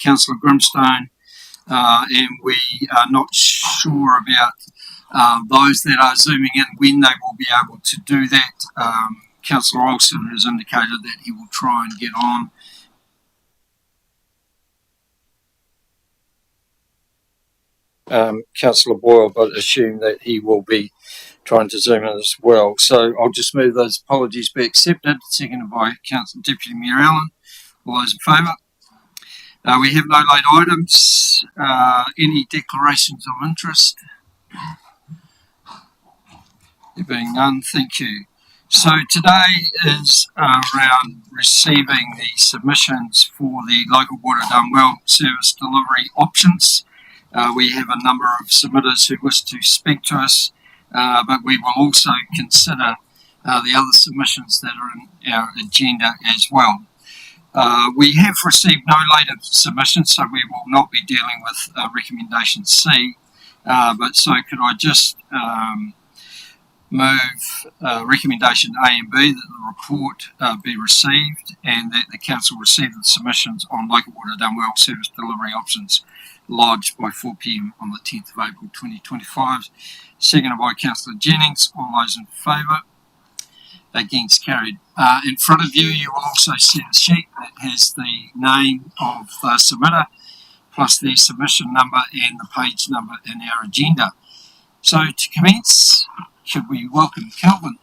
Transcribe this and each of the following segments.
Councillor Grimstone, and we are not sure about those that are zooming in when they will be able to do that. Councillor Olsen has indicated that he will try and get on. Councillor Boyle, but assume that he will be trying to zoom in as well. So I'll just move those apologies be accepted. Seconded by Councillor Deputy Mayor Allen. All those in favour? We have no late items. Any declarations of interest? There being none, thank you. So today is around receiving the submissions for the local water done well service delivery options. We have a number of submitters who wish to speak to us, but we will also consider the other submissions that are in our agenda as well. We have received no later submissions, so we will not be dealing with recommendation C, but so could I just move recommendation A and B, that the report be received and that the council receive the submissions on local water done well service delivery options lodged by 4 p.m. on the 10th of April 2025. Seconded by Councillor Jennings. All those in favour? Against, carried. In front of you, you will also see a sheet that has the name of the submitter plus the submission number and the page number in our agenda. So to commence, should we welcome Kelvin?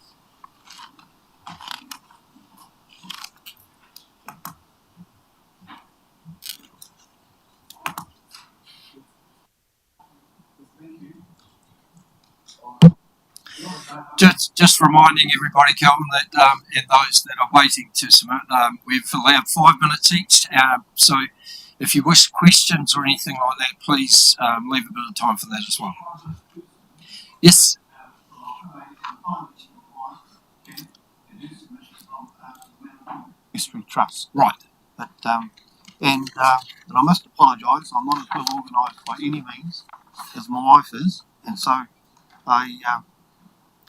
Just reminding everybody, Kelvin, that and those that are waiting to submit, we've allowed 5 minutes each. So if you wish questions or anything like that, please leave a bit of time for that as well. Yes. History Trust. Right. But and I must apologise. I'm not as well organised by any means as my wife is, and so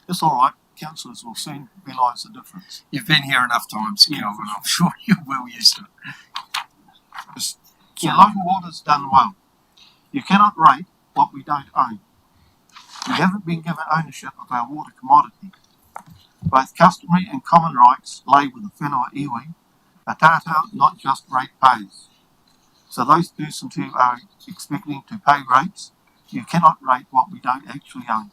it's all right. Councillors will soon realise the difference. You've been here enough times, Kelvin. I'm sure you're well used to it. So local water's done well. You cannot rate what we don't own. We haven't been given ownership of our water commodity. Both customary and common rights lay with the whenua iwi, a tātou, not just ratepayers. So those persons who are expecting to pay rates, you cannot rate what we don't actually own.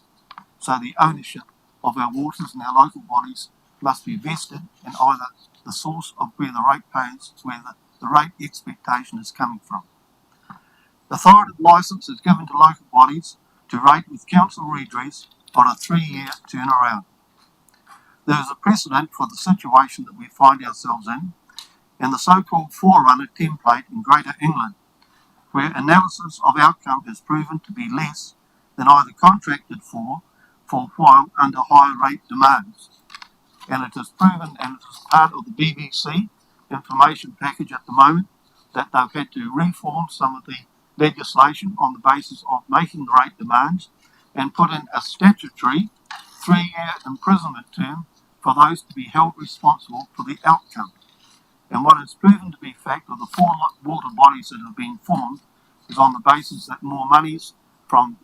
So the ownership of our waters and our local bodies must be vested in either the source of where the ratepayers, where the rate expectation is coming from. The authoritative licence is given to local bodies to rate with council redress on a 3-year turnaround. There is a precedent for the situation that we find ourselves in the so-called Forerunner template in Greater England, where analysis of outcome has proven to be less than either contracted for a while under higher rate demands. And it is proven, and it is part of the BBC information package at the moment, that they've had to reform some of the legislation on the basis of making the rate demands and put in a statutory 3-year imprisonment term for those to be held responsible for the outcome. And what is proven to be fact of the 4 water bodies that have been formed is on the basis that more monies from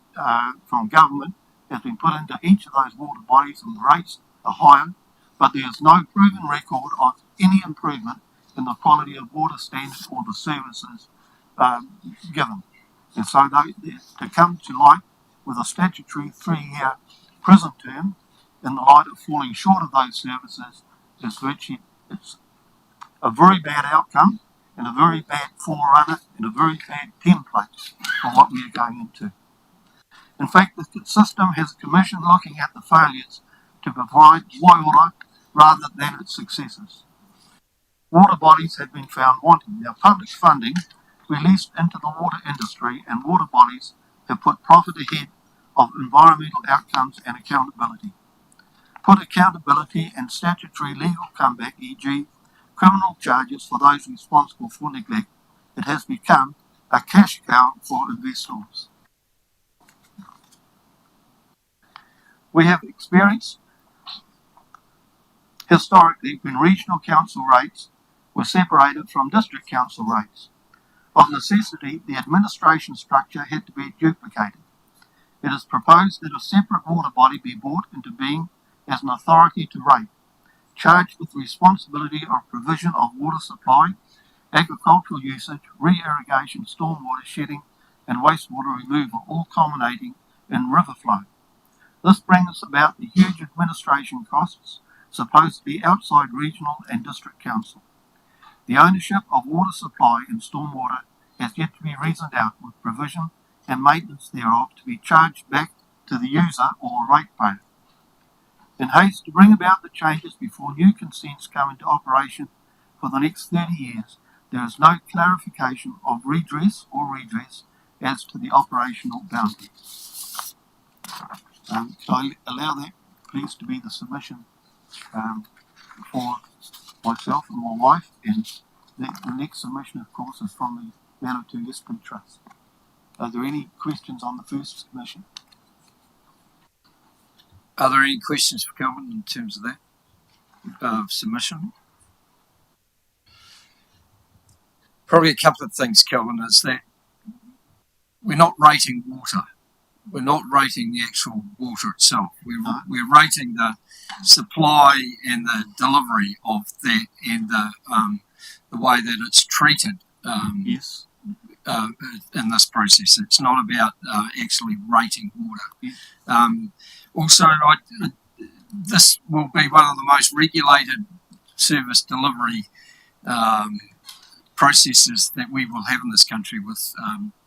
government has been put into each of those water bodies and the rates are higher, but there is no proven record of any improvement in the quality of water standards or the services given. And so to come to light with a statutory 3-year prison term in the light of falling short of those services is virtually, it's a very bad outcome and a very bad forerunner and a very bad template for what we are going into. In fact, the system has a commission looking at the failures to provide water rather than its successes. Water bodies have been found wanting. Now, public funding released into the water industry and water bodies have put profit ahead of environmental outcomes and accountability. Put accountability and statutory legal comeback, e.g. criminal charges for those responsible for neglect, it has become a cash cow for investors. We have experienced historically when regional council rates were separated from district council rates. Of necessity, the administration structure had to be duplicated. It is proposed that a separate water body be brought into being as an authority to rate, charged with the responsibility of provision of water supply, agricultural usage, re-irrigation, stormwater shedding, and wastewater removal, all culminating in river flow. This brings about the huge administration costs, supposed to be outside regional and district council. The ownership of water supply and stormwater has yet to be reasoned out, with provision and maintenance thereof to be charged back to the user or ratepayer. In haste to bring about the changes before new consents come into operation for the next 30 years, there is no clarification of redress as to the operational boundaries. Can I allow that, please, to be the submission for myself and my wife? And the next submission, of course, is from the Horowhenua District Trust. Are there any questions on the first submission? Are there any questions for Kelvin in terms of that submission? Probably a couple of things, Kelvin, is that we're not rating water. We're not rating the actual water itself. We're rating the supply and the delivery of that and the way that it's treated Yes. In this process. It's not about actually rating water. Yes. Also, this will be one of the most regulated service delivery processes that we will have in this country, with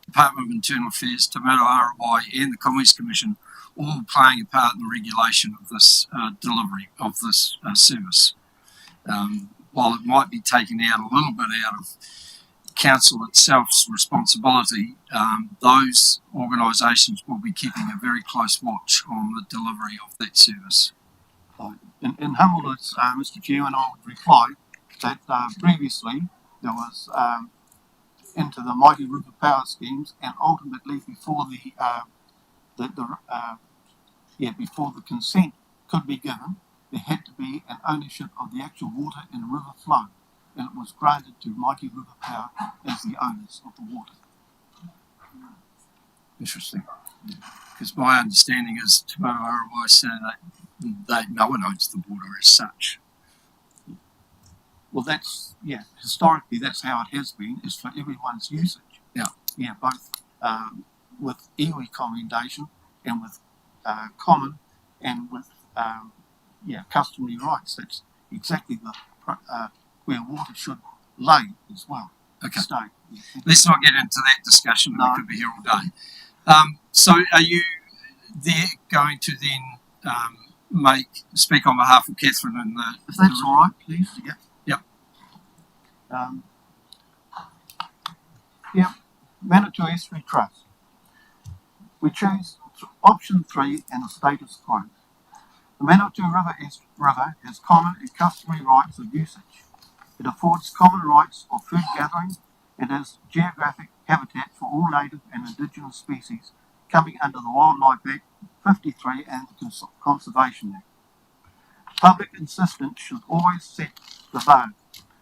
Department of Internal Affairs, Te Maro ROI and the Commerce Commission all playing a part in the regulation of this delivery of this service. While it might be taken out a little bit out of council itself's responsibility, those organisations will be keeping a very close watch on the delivery of that service. In humbleness, Mr. Chairman, I would reply that previously there was into the Mighty River Power schemes, and ultimately before before the consent could be given, there had to be an ownership of the actual water and river flow, and it was granted to Mighty River Power as the owners of the water. Interesting. Because my understanding is Te Maro ROI say that no one owns the water as such. Well, historically that's how it has been, is for everyone's usage. Yeah, both with iwi commendation and with common and with customary rights. That's exactly the where water should lay as well. Okay. Stay. Let's not get into that discussion. No. We could be here all day. So are you there going to then speak on behalf of Catherine and the... If that's all right, please. Yeah. Horowhenua District Trust. We choose option 3 and the status quo. The Horowhenua River has common and customary rights of usage. It affords common rights of food gathering and has geographic habitat for all native and indigenous species coming under the Wildlife Act 53 and the Consultation Act. Public insistence should always set the bar,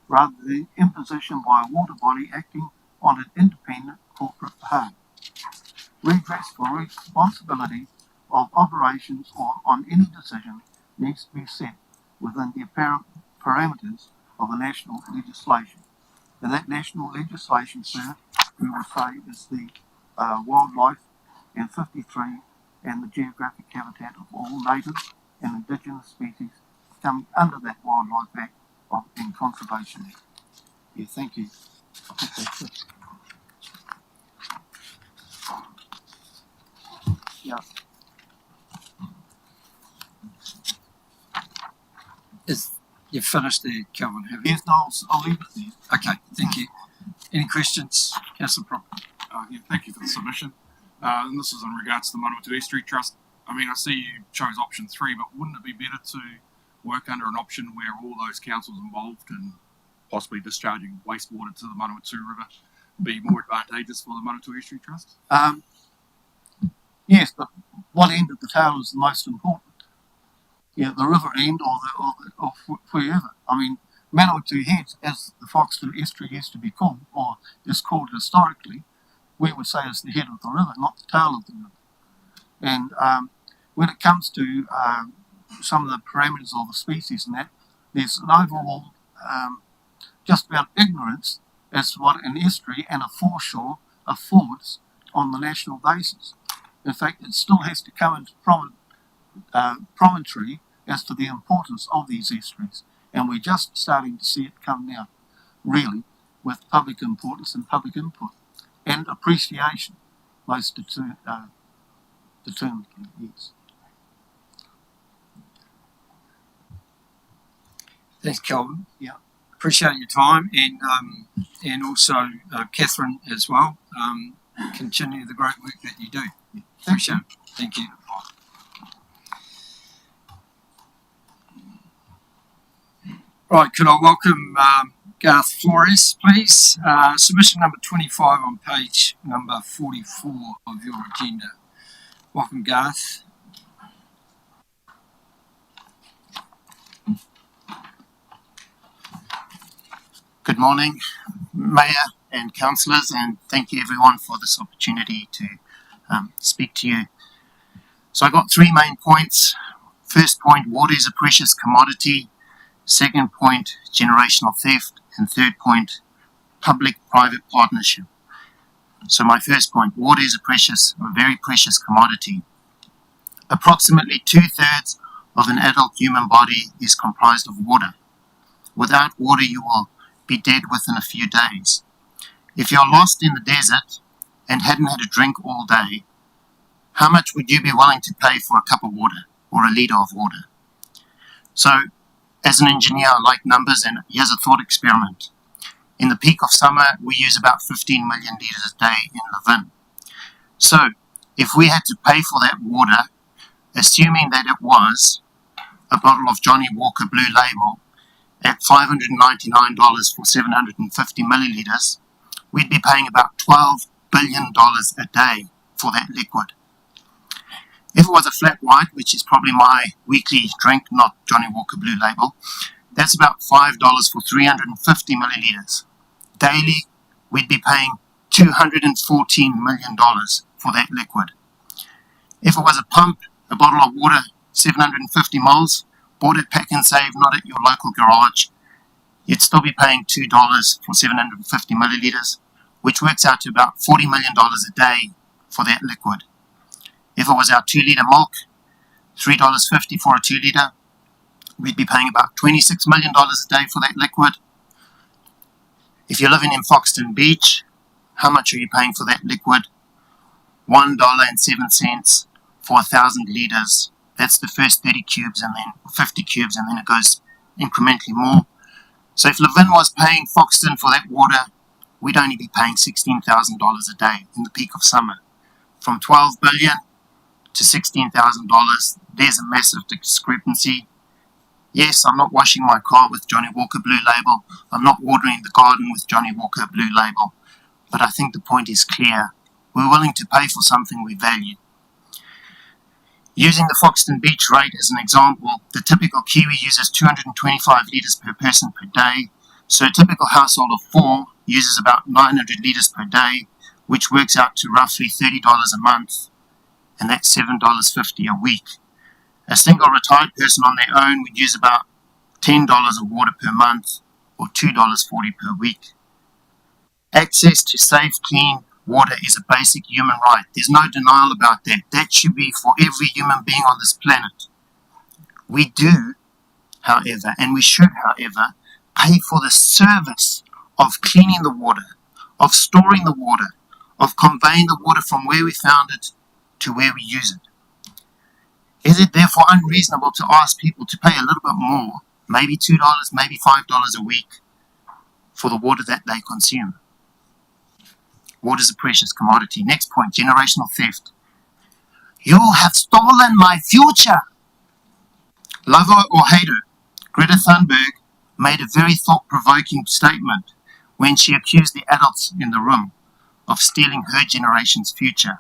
rather than imposition by a water body acting on an independent corporate behaviour. Redress for responsibility of operations or on any decision needs to be set within the apparent parameters of a national legislation. And that national legislation, sir, we will say is the Wildlife and 53 and the geographic habitat of all native and indigenous species coming under that Wildlife Act and Conservation Act. Yeah, thank you. I think that's it. Yeah. You've finished there, Kelvin, have you? Yes, no, I'll leave it there. Okay, thank you. Any questions, Councillor Prop? Thank you for the submission. And this is in regards to the Horowhenua District Trust. I mean, I see you chose option 3, but wouldn't it be better to work under an option where all those councils involved in possibly discharging wastewater to the Horowhenua River be more advantageous for the Horowhenua District Trust? Yes, but what end of the tail is the most important? Yeah, the river end or wherever. I mean, Manawatu Heads, as the Foxton Estuary used to be called, or is called historically, we would say is the head of the river, not the tail of the river. And when it comes to some of the parameters of the species and that, there's an overall just about ignorance as to what an estuary and a foreshore affords on the national basis. In fact, it still has to come into promontory as to the importance of these estuaries. And we're just starting to see it come now, really, with public importance and public input and appreciation, most determinedly, yes. Thanks, Kelvin. Yeah. Appreciate your time, and also Catherine as well. Continue the great work that you do. Appreciate it. Thank you. Right, could I welcome Garth Flores, please? Submission number 25 on page number 44 of your agenda. Welcome, Garth. Good morning, Mayor and councillors, and thank you everyone for this opportunity to speak to you. So I got three main points. First point, water is a precious commodity. Second point, generational theft. And third point, public-private partnership. So my first point, water is a very precious commodity. Approximately 2/3 of an adult human body is comprised of water. Without water, you will be dead within a few days. If you're lost in the desert and hadn't had a drink all day, how much would you be willing to pay for a cup of water or a litre of water? So, as an engineer, I like numbers, and here's a thought experiment. In the peak of summer, we use about 15 million litres a day in Levin. So, if we had to pay for that water, assuming that it was a bottle of Johnny Walker Blue Label, at $599 for 750 millilitres, we'd be paying about $12 billion a day for that liquid. If it was a flat white, which is probably my weekly drink, not Johnny Walker Blue Label, that's about $5 for 350 millilitres. Daily, we'd be paying $214 million for that liquid. If it was a pump, a bottle of water, 750 mils, bought at Pack and Save, not at your local garage, you'd still be paying $2 for 750 millilitres, which works out to about $40 million a day for that liquid. If it was our 2-litre milk, $3.50 for a 2-litre, we'd be paying about $26 million a day for that liquid. If you're living in Foxton Beach, how much are you paying for that liquid? $1.07 for 1,000 litres. That's the first 30 cubes and then 50 cubes, and then it goes incrementally more. So if Levin was paying Foxton for that water, we'd only be paying $16,000 a day in the peak of summer. From $12 billion to $16,000, there's a massive discrepancy. Yes, I'm not washing my car with Johnny Walker Blue Label. I'm not watering the garden with Johnny Walker Blue Label. But I think the point is clear. We're willing to pay for something we value. Using the Foxton Beach rate as an example, the typical Kiwi uses 225 litres per person per day. So a typical household of 4 uses about 900 litres per day, which works out to roughly $30 a month, and that's $7.50 a week. A single retired person on their own would use about $10 of water per month, or $2.40 per week. Access to safe, clean water is a basic human right. There's no denial about that. That should be for every human being on this planet. We do, however, and we should, however, pay for the service of cleaning the water, of storing the water, of conveying the water from where we found it to where we use it. Is it therefore unreasonable to ask people to pay a little bit more, maybe $2, maybe $5 a week, for the water that they consume? Water is a precious commodity. Next point, generational theft. You have stolen my future. Lover or hater, Greta Thunberg made a very thought-provoking statement when she accused the adults in the room of stealing her generation's future.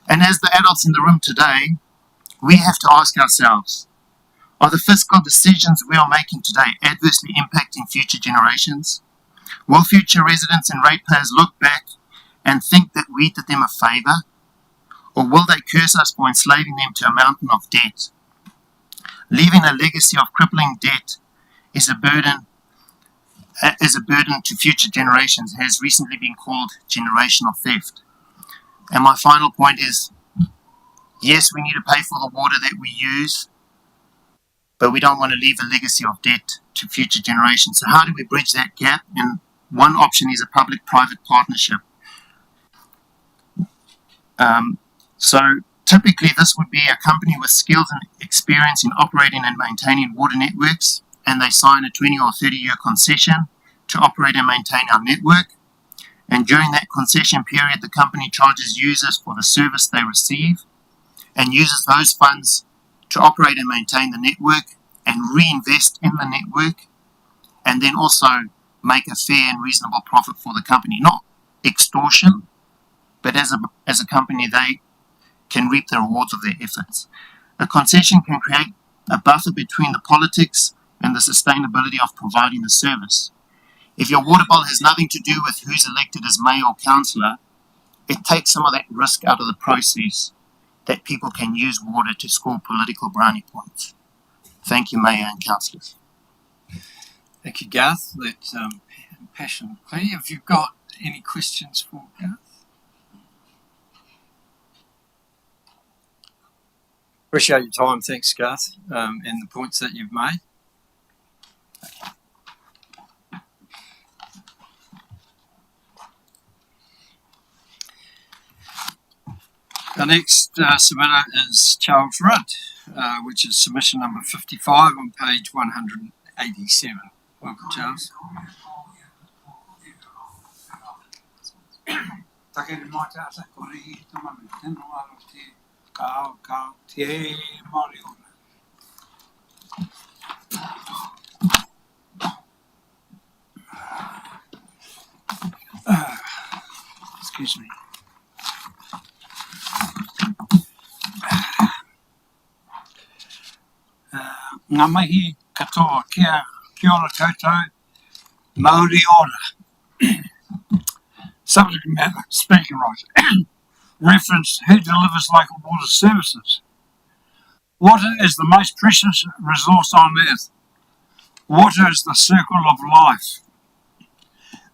And as the adults in the room today, we have to ask ourselves, Are the fiscal decisions we are making today adversely impacting future generations? Will future residents and ratepayers look back and think that we did them a favour? Or will they curse us for enslaving them to a mountain of debt? Leaving a legacy of crippling debt is a burden to future generations has recently been called generational theft. And my final point is, yes, we need to pay for the water that we use, but we don't want to leave a legacy of debt to future generations. So how do we bridge that gap? And one option is a public-private partnership. So typically this would be a company with skills and experience in operating and maintaining water networks, and they sign a 20 or 30-year concession to operate and maintain our network. And during that concession period, the company charges users for the service they receive and uses those funds to operate and maintain the network and reinvest in the network, and then also make a fair and reasonable profit for the company. Not extortion, but as a company, they can reap the rewards of their efforts. A concession can create a buffer between the politics and the sustainability of providing the service. If your water bill has nothing to do with who's elected as mayor or councillor, it takes some of that risk out of the process that people can use water to score political brownie points. Thank you, Mayor and councillors. Thank you, Garth. That passion. Have you got any questions for Garth? Appreciate your time. Thanks, Garth, and the points that you've made. The next submitter is Charles Rudd, which is submission number 55 on page 187. Welcome, Charles. Takere mai te asa kore I te mami, tēnā aro te kao te Māori ora. Excuse me. Ngā mihi katoa, kia ora koutou, Māori ora. Subject matter, speaking right. Reference who delivers local water services. Water is the most precious resource on earth. Water is the circle of life.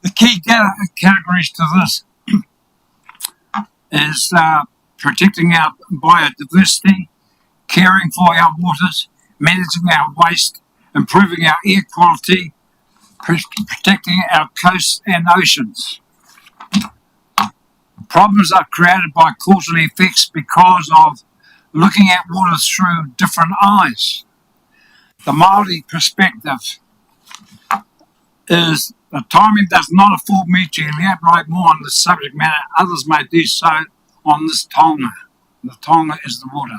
The key categories to this is protecting our biodiversity, caring for our waters, managing our waste, improving our air quality, protecting our coasts and oceans. Problems are created by causal effects because of looking at water through different eyes. The Māori perspective is the timing does not afford me to elaborate more on this subject matter. Others may do so on this taonga. The taonga is the water.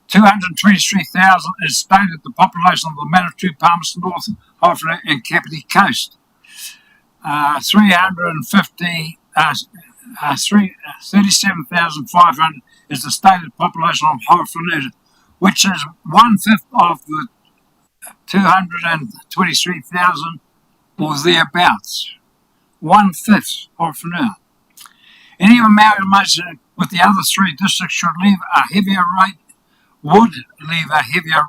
223,000 is stated the population of the Manawatu, Palmerston North, Horowhenua and Kapiti Coast. 37,500 is the stated population of Horowhenua, which is 1/5 of the 223,000 or thereabouts. 1/5 Horowhenua. Any amalgamation with the other three districts would leave a heavier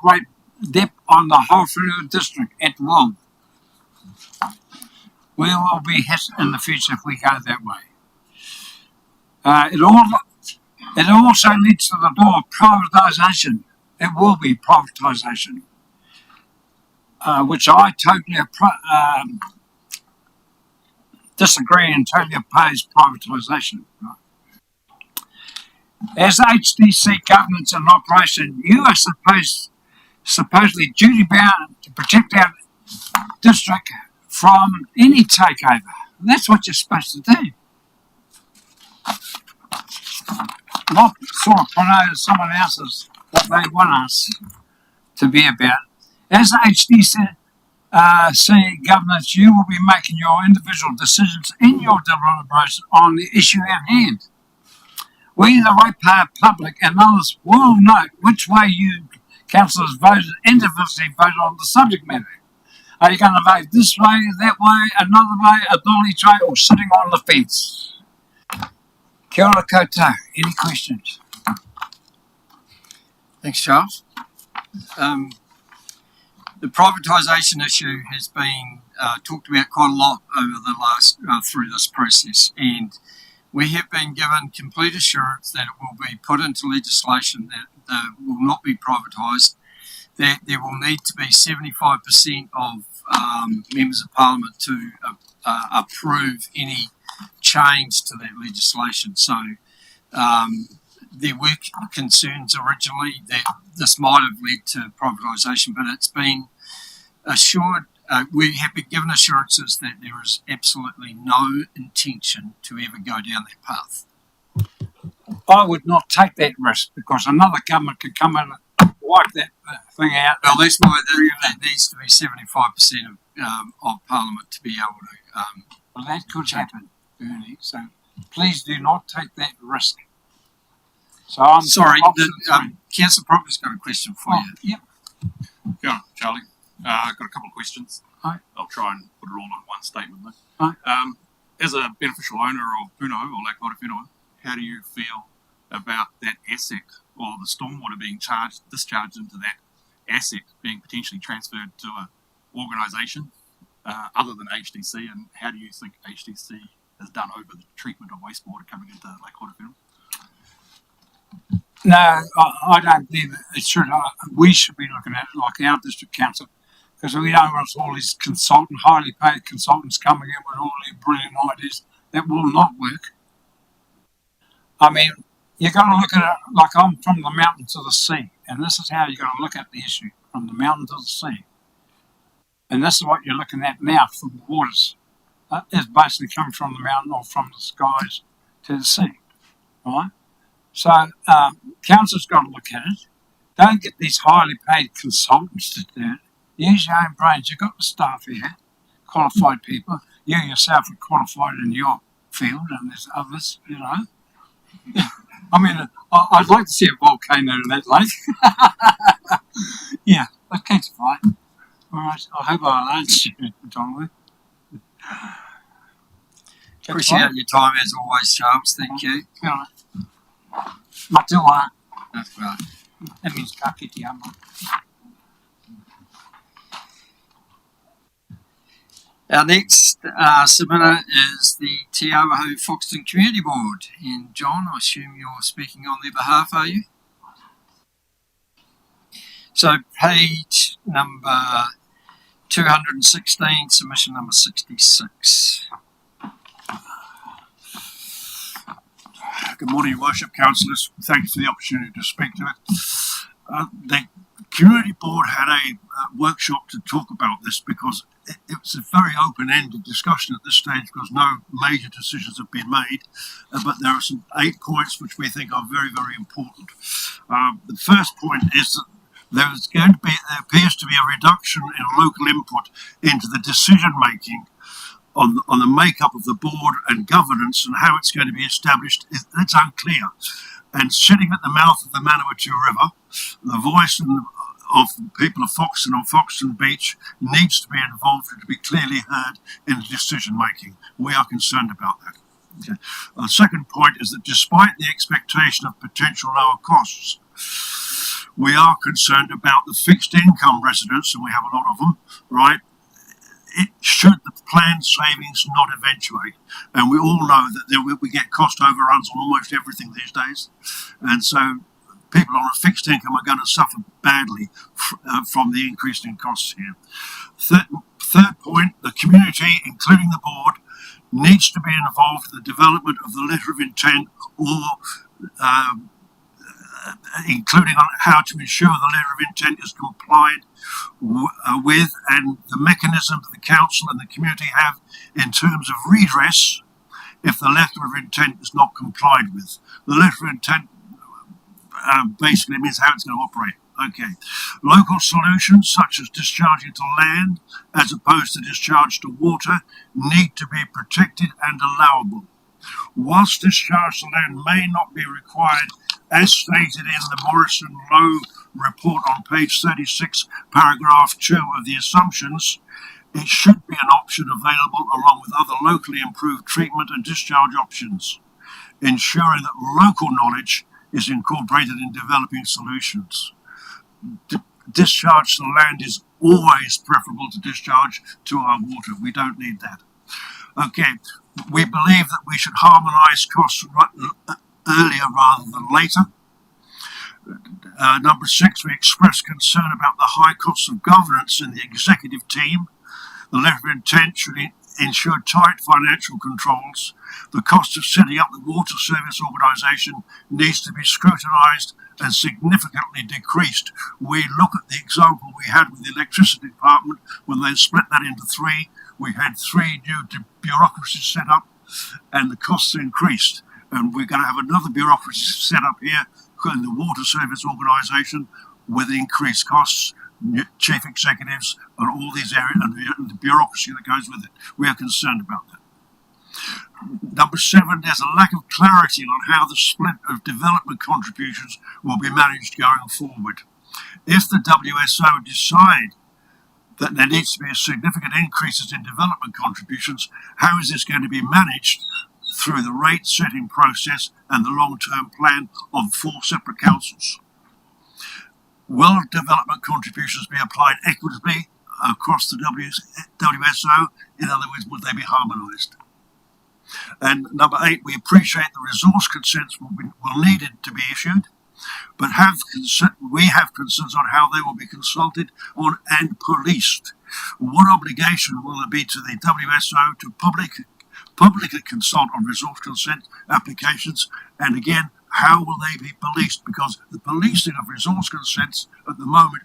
rate depth on the Horowhenua district at will. We will be hit in the future if we go that way. It also leads to the door of privatisation. It will be privatisation, which I totally disagree and totally oppose privatisation. As HDC governance and operation, you are supposedly duty bound to protect our district from any takeover. That's what you're supposed to do. Not sort of promote someone else's what they want us to be about. As HDC governance, you will be making your individual decisions in your deliberation on the issue at hand. We, the ratepayer public and others, will know which way you councillors voted individually voted on the subject matter. Are you going to vote this way, that way, another way, a dolly tray, or sitting on the fence? Kia ora koutou. Any questions? Thanks, Charles. The privatisation issue has been talked about quite a lot over the last through this process, and we have been given complete assurance that it will be put into legislation that will not be privatised, that there will need to be 75% of members of parliament to approve any change to that legislation. So there were concerns originally that this might have led to privatisation, but it's been assured, we have been given assurances that there is absolutely no intention to ever go down that path. I would not take that risk because another government could come in and wipe that thing out. Well, that's why that needs to be 75% of Parliament to be able to. Well, that could happen, Bernie. So please do not take that risk. So I'm sorry, Councillor Proctor's got a question for you. Yep. Yeah, Charlie. I've got a couple of questions. Hi. I'll try and put it all in one statement though. Hi. As a beneficial owner of Puno or Lake Horowhenua, how do you feel about that asset or the stormwater being discharged into that asset being potentially transferred to an organisation other than HDC, and how do you think HDC has done over the treatment of wastewater coming into Lake Horowhenua? No, I don't believe it should. We should be looking at it like our district council, because we don't want all these highly paid consultants coming in with all their brilliant ideas that will not work. I mean, you've got to look at it like I'm from the mountain to the sea, and this is how you've got to look at the issue, from the mountain to the sea. And this is what you're looking at now from the waters. It's basically coming from the mountain or from the skies to the sea, right? So council's got to look at it. Don't get these highly paid consultants to do it. Use your own brains. You've got the staff here, qualified people. You yourself are qualified in your field, and there's others, you know. I mean, I'd like to see a volcano in that lake. Yeah, okay, fine. All right, I hope I answered you, Donald. Appreciate your time as always, Charles. Thank you. Yeah. Matua. That's right. That means kakiti ama. Our next submitter is the Te Awaho Foxton Community Board. And John, I assume you're speaking on their behalf, are you? So page number 216, submission number 66. Good morning, Your Worship, Councillors. Thanks for the opportunity to speak to it. The Community Board had a workshop to talk about this because it was a very open-ended discussion at this stage because no major decisions have been made, but there are some 8 points which we think are very, very important. The first point is that there appears to be a reduction in local input into the decision-making on the makeup of the board and governance and how it's going to be established. It's unclear. And sitting at the mouth of the Manawatu River, the voice of people of Foxton on Foxton Beach needs to be involved and to be clearly heard in the decision making. We are concerned about that. Okay. The second point is that despite the expectation of potential lower costs, we are concerned about the fixed income residents, and we have a lot of them, right? Should the planned savings not eventuate, and we all know that we get cost overruns on almost everything these days, and so people on a fixed income are going to suffer badly from the increase in costs here. Third point, the community, including the board, needs to be involved in the development of the letter of intent or including on how to ensure the letter of intent is complied with, and the mechanism that the council and the community have in terms of redress if the letter of intent is not complied with. The letter of intent basically means how it's going to operate. Okay. Local solutions such as discharging to land as opposed to discharge to water need to be protected and allowable. Whilst discharge to land may not be required, as stated in the Morrison Lowe report on page 36, paragraph 2 of the assumptions, it should be an option available along with other locally improved treatment and discharge options, ensuring that local knowledge is incorporated in developing solutions. Discharge to land is always preferable to discharge to our water. We don't need that. Okay, we believe that we should harmonise costs earlier rather than later. Number 6, we express concern about the high costs of governance in the executive team. The letter of intent should ensure tight financial controls. The cost of setting up the water service organisation needs to be scrutinised and significantly decreased. We look at the example we had with the electricity department when they split that into 3. We had 3 new bureaucracies set up and the costs increased. And we're going to have another bureaucracy set up here in the water service organisation with increased costs, chief executives and all these areas and the bureaucracy that goes with it. We are concerned about that. Number 7, there's a lack of clarity on how the split of development contributions will be managed going forward. If the WSO decide that there needs to be significant increases in development contributions, how is this going to be managed through the rate setting process and the long-term plan of 4 separate councils? Will development contributions be applied equitably across the WSO? In other words, would they be harmonised? And number 8, we appreciate the resource consents will needed to be issued, but we have concerns on how they will be consulted on and policed. What obligation will there be to the WSO to publicly consult on resource consent applications? And again, how will they be policed? Because the policing of resource consents at the moment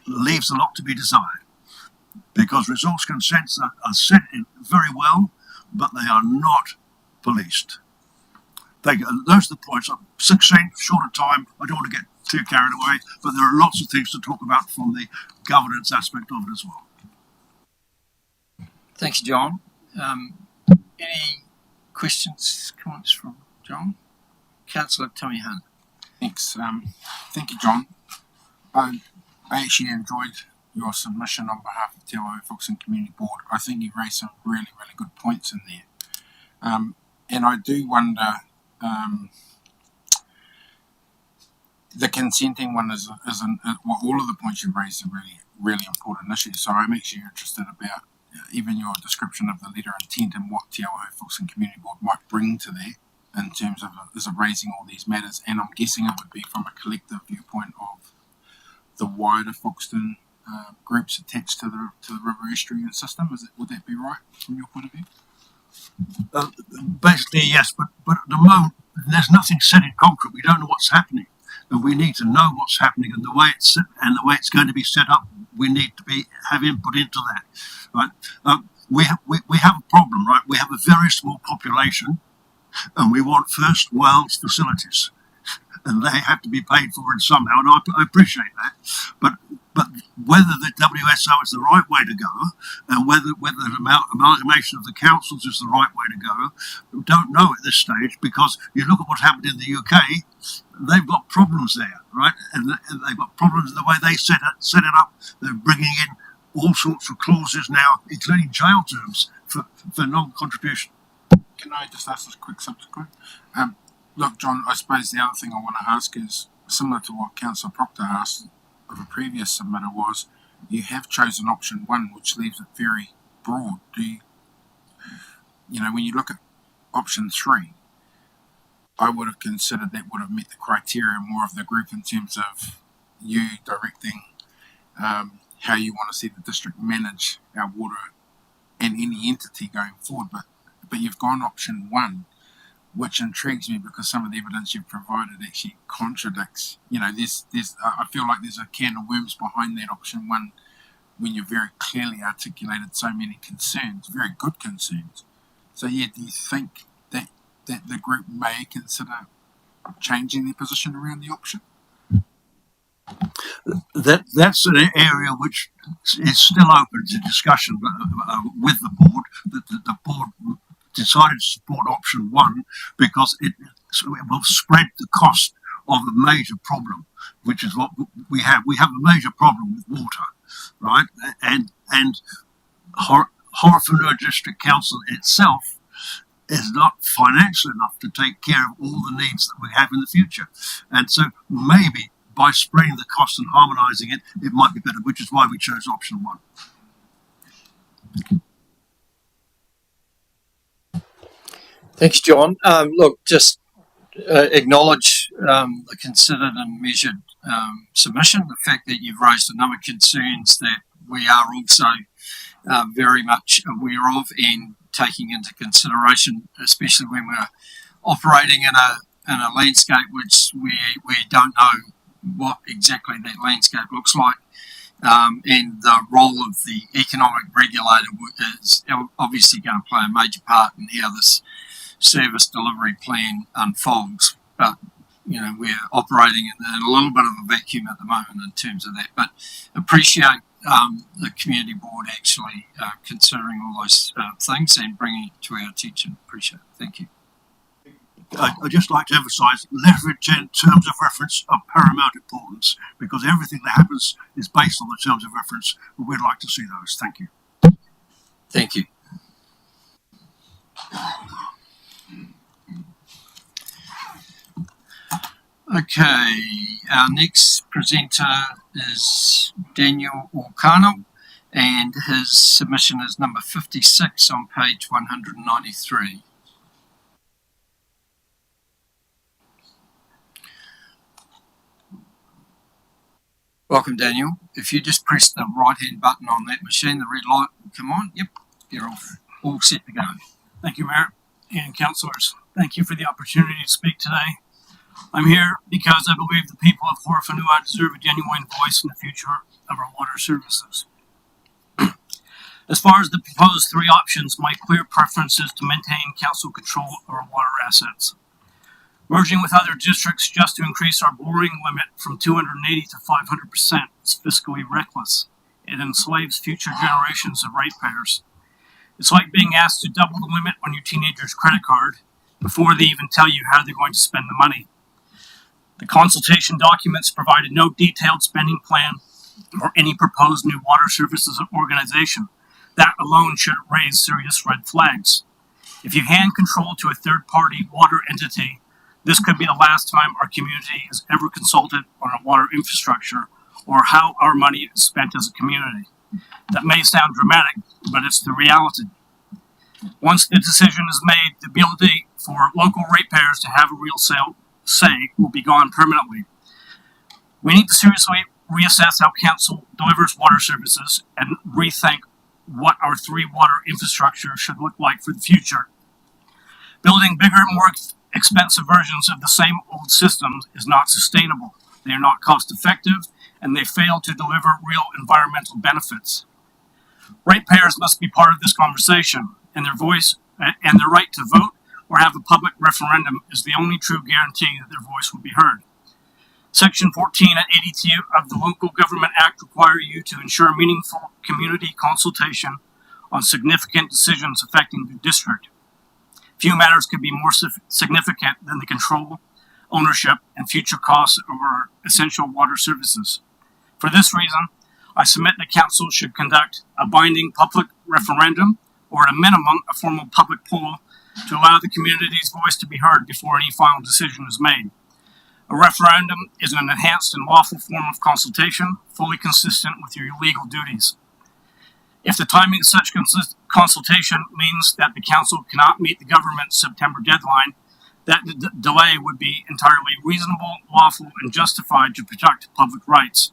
leaves a lot to be desired. Because resource consents are set in very well, but they are not policed. Those are the points. I'm succinct, short of time. I don't want to get too carried away, but there are lots of things to talk about from the governance aspect of it as well. Thank you, John. Any questions, comments from John? Councillor Tommy Hunt. Thanks. Thank you, John. I actually enjoyed your submission on behalf of Te Awamutu Whakeston Community Board. I think you raised some really, really good points in there. And I do wonder, the consenting one is well, all of the points you raised are really, really important issues. So I'm actually interested about even your description of the letter of intent and what Te Awamutu Whakeston Community Board might bring to that in terms of raising all these matters. And I'm guessing it would be from a collective viewpoint of the wider Whakeston groups attached to the river estuary system. Would that be right from your point of view? Basically, yes, but at the moment, there's nothing set in concrete. We don't know what's happening, and we need to know what's happening and the way it's going to be set up. We need to have input into that. Right? We have a problem, right? We have a very small population, and we want first world facilities, and they have to be paid for in somehow. And I appreciate that, but whether the WSO is the right way to go, and whether the amalgamation of the councils is the right way to go, we don't know at this stage, because you look at what's happened in the UK, they've got problems there, right? And they've got problems in the way they set it up. They're bringing in all sorts of clauses now, including jail terms for non-contribution. Can I just ask this quick subsequent? Look, John, I suppose the other thing I want to ask is similar to what Councillor Proctor asked of a previous submitter was, you have chosen option 1, which leaves it very broad. When you look at option 3, I would have considered that would have met the criteria more of the group in terms of you directing how you want to see the district manage our water and any entity going forward. But you've gone option 1, which intrigues me because some of the evidence you've provided actually contradicts. I feel like there's a can of worms behind that option 1 when you very clearly articulated so many concerns, very good concerns. So do you think that the group may consider changing their position around the option? That's an area which is still open to discussion with the board. The board decided to support option 1 because it will spread the cost of a major problem, which is what we have. We have a major problem with water, right? And Horowhenua District Council itself is not financial enough to take care of all the needs that we have in the future. And so maybe by spreading the cost and harmonising it, it might be better, which is why we chose option 1. Thanks, John. Look, just acknowledge the considered and measured submission, the fact that you've raised a number of concerns that we are also very much aware of and taking into consideration, especially when we're operating in a landscape which we don't know what exactly that landscape looks like. And the role of the economic regulator is obviously going to play a major part in how this service delivery plan unfolds. But, you know, we're operating in a little bit of a vacuum at the moment in terms of that. But appreciate the community board actually considering all those things and bringing it to our attention. Appreciate it. Thank you. I'd just like to emphasise leverage and terms of reference are paramount importance because everything that happens is based on the terms of reference, and we'd like to see those. Thank you. Thank you. Okay, our next presenter is Daniel O'Connell, and his submission is number 56 on page 193. Welcome, Daniel. If you just press the right-hand button on that machine, the red light will come on. Yep, you're all set to go. Thank you, Mayor and councillors. Thank you for the opportunity to speak today. I'm here because I believe the people of Horowhenua deserve a genuine voice in the future of our water services. As far as the proposed 3 options, my clear preference is to maintain council control of our water assets. Merging with other districts just to increase our borrowing limit from 280 to 500% is fiscally reckless. It enslaves future generations of ratepayers. It's like being asked to double the limit on your teenager's credit card before they even tell you how they're going to spend the money. The consultation documents provided no detailed spending plan or any proposed new water services organization. That alone should raise serious red flags. If you hand control to a third-party water entity, this could be the last time our community is ever consulted on our water infrastructure or how our money is spent as a community. That may sound dramatic, but it's the reality. Once the decision is made, the ability for local ratepayers to have a real say will be gone permanently. We need to seriously reassess how council delivers water services and rethink what our 3 water infrastructure should look like for the future. Building bigger, more expensive versions of the same old systems is not sustainable. They are not cost effective and they fail to deliver real environmental benefits. Ratepayers must be part of this conversation, and their voice and their right to vote or have a public referendum is the only true guarantee that their voice will be heard. Section 14 and 82 of the Local Government Act require you to ensure meaningful community consultation on significant decisions affecting the district. Few matters could be more significant than the control, ownership, and future costs of our essential water services. For this reason, I submit that council should conduct a binding public referendum, or at a minimum, a formal public poll to allow the community's voice to be heard before any final decision is made. A referendum is an enhanced and lawful form of consultation, fully consistent with your legal duties. If the timing of such consultation means that the council cannot meet the government's September deadline, that delay would be entirely reasonable, lawful, and justified to protect public rights.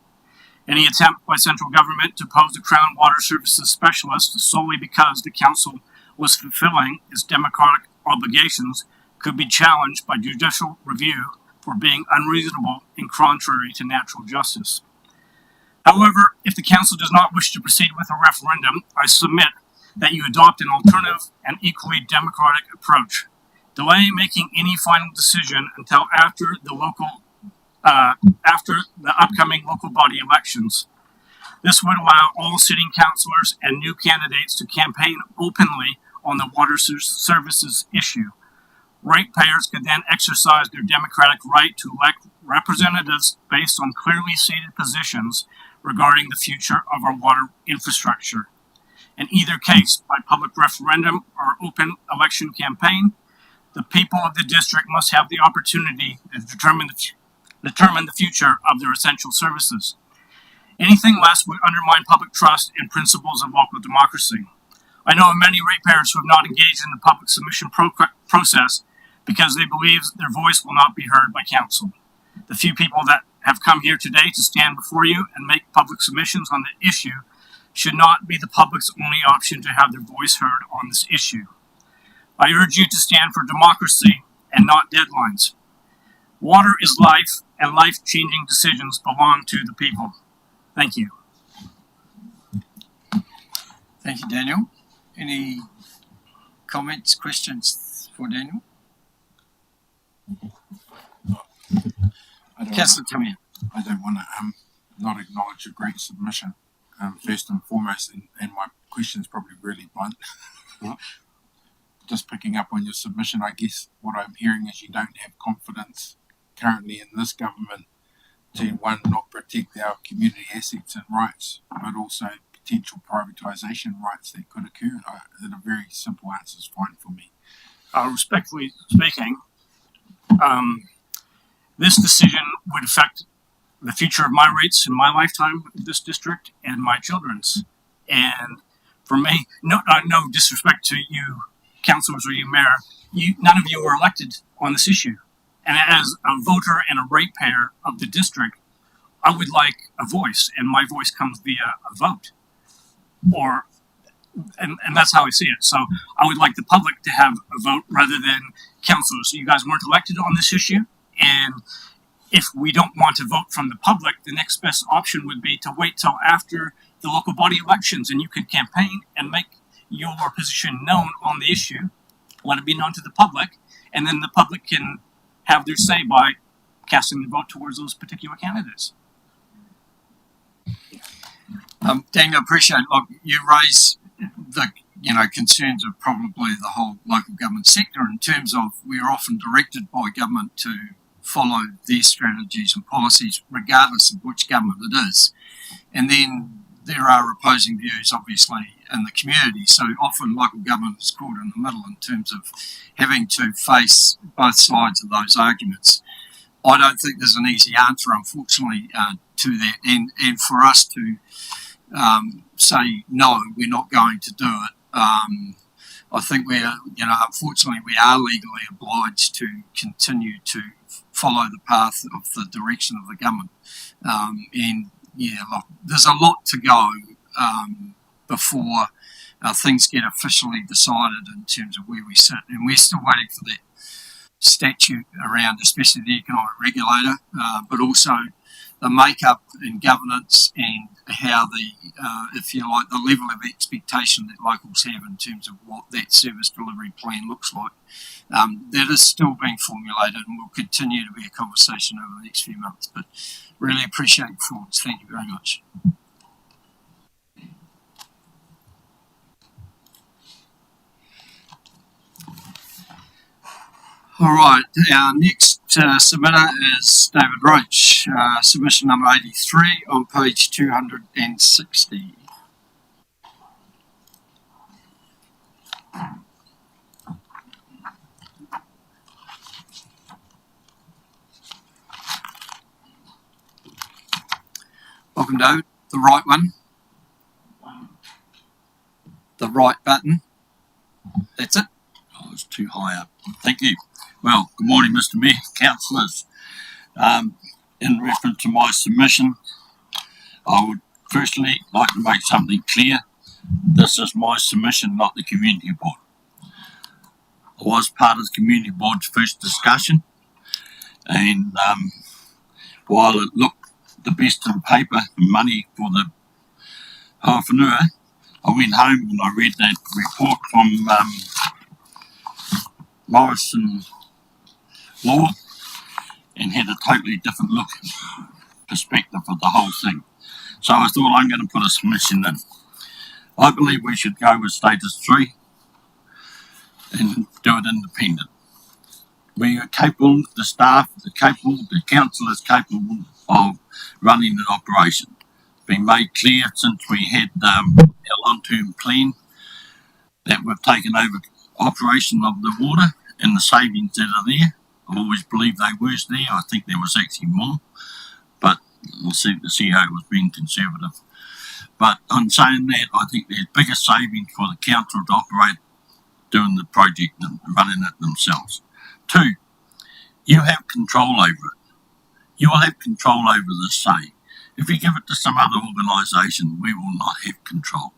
Any attempt by central government to pose a Crown Water Services specialist solely because the council was fulfilling its democratic obligations could be challenged by judicial review for being unreasonable and contrary to natural justice. However, if the council does not wish to proceed with a referendum, I submit that you adopt an alternative and equally democratic approach. Delay making any final decision until after the upcoming local body elections. This would allow all sitting councillors and new candidates to campaign openly on the water services issue. Ratepayers could then exercise their democratic right to elect representatives based on clearly stated positions regarding the future of our water infrastructure. In either case, by public referendum or open election campaign, the people of the district must have the opportunity to determine the future of their essential services. Anything less would undermine public trust and principles of local democracy. I know of many ratepayers who have not engaged in the public submission process because they believe their voice will not be heard by council. The few people that have come here today to stand before you and make public submissions on the issue should not be the public's only option to have their voice heard on this issue. I urge you to stand for democracy and not deadlines. Water is life, and life-changing decisions belong to the people. Thank you. Thank you, Daniel. Any comments, questions for Daniel? Councillor Tamia. I don't want to not acknowledge a great submission. First and foremost, and my question's probably really blunt. Just picking up on your submission, I guess what I'm hearing is you don't have confidence currently in this government to, one, not protect our community assets and rights, but also potential privatisation rights that could occur. And a very simple answer is fine for me. Respectfully speaking, this decision would affect the future of my rights in my lifetime of this district and my children's. And for me, no disrespect to you, councillors, or you, mayor, none of you were elected on this issue. And as a voter and a ratepayer of the district, I would like a voice, and my voice comes via a vote. And that's how I see it. So I would like the public to have a vote rather than councillors. So you guys weren't elected on this issue, and if we don't want to vote from the public, the next best option would be to wait till after the local body elections, and you could campaign and make your position known on the issue, let it be known to the public, and then the public can have their say by casting the vote towards those particular candidates. Daniel, I appreciate, look, you raise the concerns of probably the whole local government sector in terms of we are often directed by government to follow their strategies and policies regardless of which government it is. And then there are opposing views, obviously, in the community. So often local government is caught in the middle in terms of having to face both sides of those arguments. I don't think there's an easy answer, unfortunately, to that. And for us to say, no, we're not going to do it, I think unfortunately we are legally obliged to continue to follow the path of the direction of the government. Look, there's a lot to go before things get officially decided in terms of where we sit, and we're still waiting for that statute around, especially the economic regulator, but also the makeup and governance and how the level of expectation that locals have in terms of what that service delivery plan looks like. That is still being formulated and will continue to be a conversation over the next few months. But really appreciate your thoughts. Thank you very much. All right, our next submitter is David Roach, submission number 83 on page 260. Welcome, David. The right one. The right button. That's it. Oh, it's too high up. Thank you. Well, good morning, Mr. Mayor, councillors. In reference to my submission, I would firstly like to make something clear. This is my submission, not the community board. I was part of the community board's first discussion, and while it looked the best on paper and money for the Horowhenua, I went home and I read that report from Morrison Law and had a totally different look, perspective of the whole thing. So I thought I'm going to put a submission in. I believe we should go with status 3. and do it independent. We are capable, the staff are capable, the council is capable of running an operation. It's been made clear since we had our long-term plan that we've taken over operation of the water and the savings that are there. I always believed they were there. I think there was actually more, but we'll see, the CEO was being conservative. But on saying that, I think there's bigger savings for the council to operate doing the project and running it themselves. 2, you have control over it. You will have control over the say. If you give it to some other organisation, we will not have control.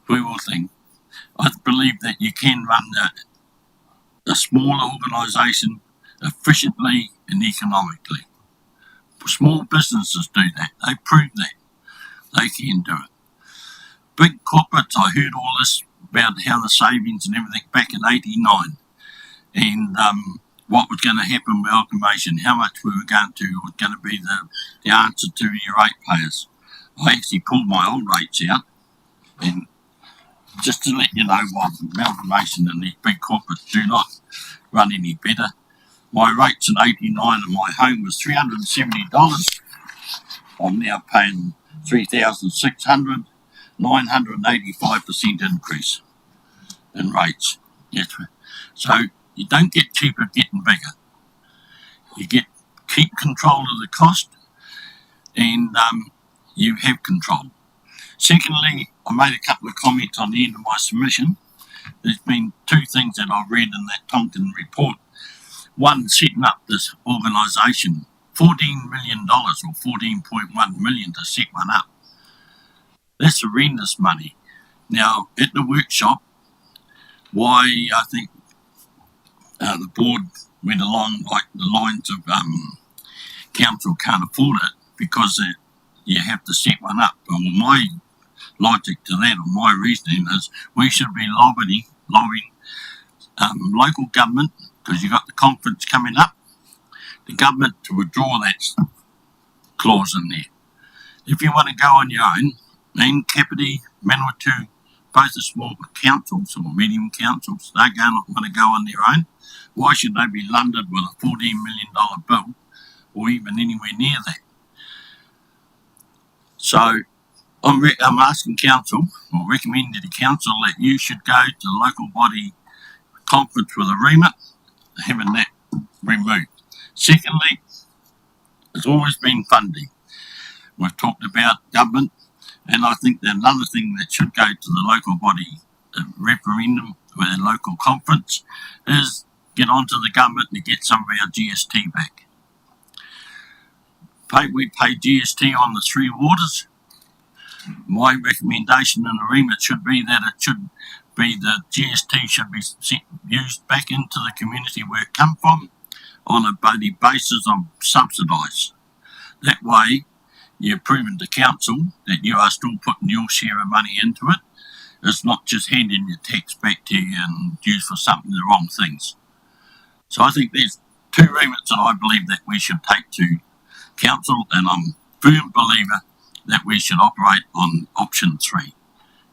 We will think. I believe that you can run a smaller organisation efficiently and economically. Small businesses do that. They prove that. They can do it. Big corporates, I heard all this about how the savings and everything back in '89 and what was going to happen with amalgamation, how much we were going to, was going to be the answer to your ratepayers. I actually pulled my old rates out, and just to let you know what amalgamation and these big corporates do not run any better. My rates in '89 in my home was $370. I'm now paying $3,600, 985% increase in rates. Yes. So you don't get cheaper getting bigger. You keep control of the cost, and you have control. Secondly, I made a couple of comments on the end of my submission. There's been 2 things that I've read in that Tonkin report. One, setting up this organisation, $14 million or $14.1 million to set one up. That's horrendous money. Now, at the workshop, why I think the board went along like the lines of council can't afford it because you have to set one up. Well, my logic to that, or my reasoning, is we should be lobbying local government, because you've got the conference coming up, the government to withdraw that clause in there. If you want to go on your own, then Kapiti, Manawatu, both are small councils or medium councils, they're going to want to go on their own. Why should they be lumbered with a $14 million bill or even anywhere near that? So I'm asking council, or recommending to the council, that you should go to the local body conference with a remit, having that removed. Secondly, there's always been funding. We've talked about government, and I think that another thing that should go to the local body referendum or a local conference is get onto the government to get some of our GST back. We pay GST on the 3 waters. My recommendation in the remit should be that it should be the GST should be used back into the community where it come from on a basis of subsidise. That way, you're proving to council that you are still putting your share of money into it. It's not just handing your tax back to you and used for something the wrong things. So I think there's 2 remits that I believe that we should take to council, and I'm a firm believer that we should operate on option 3.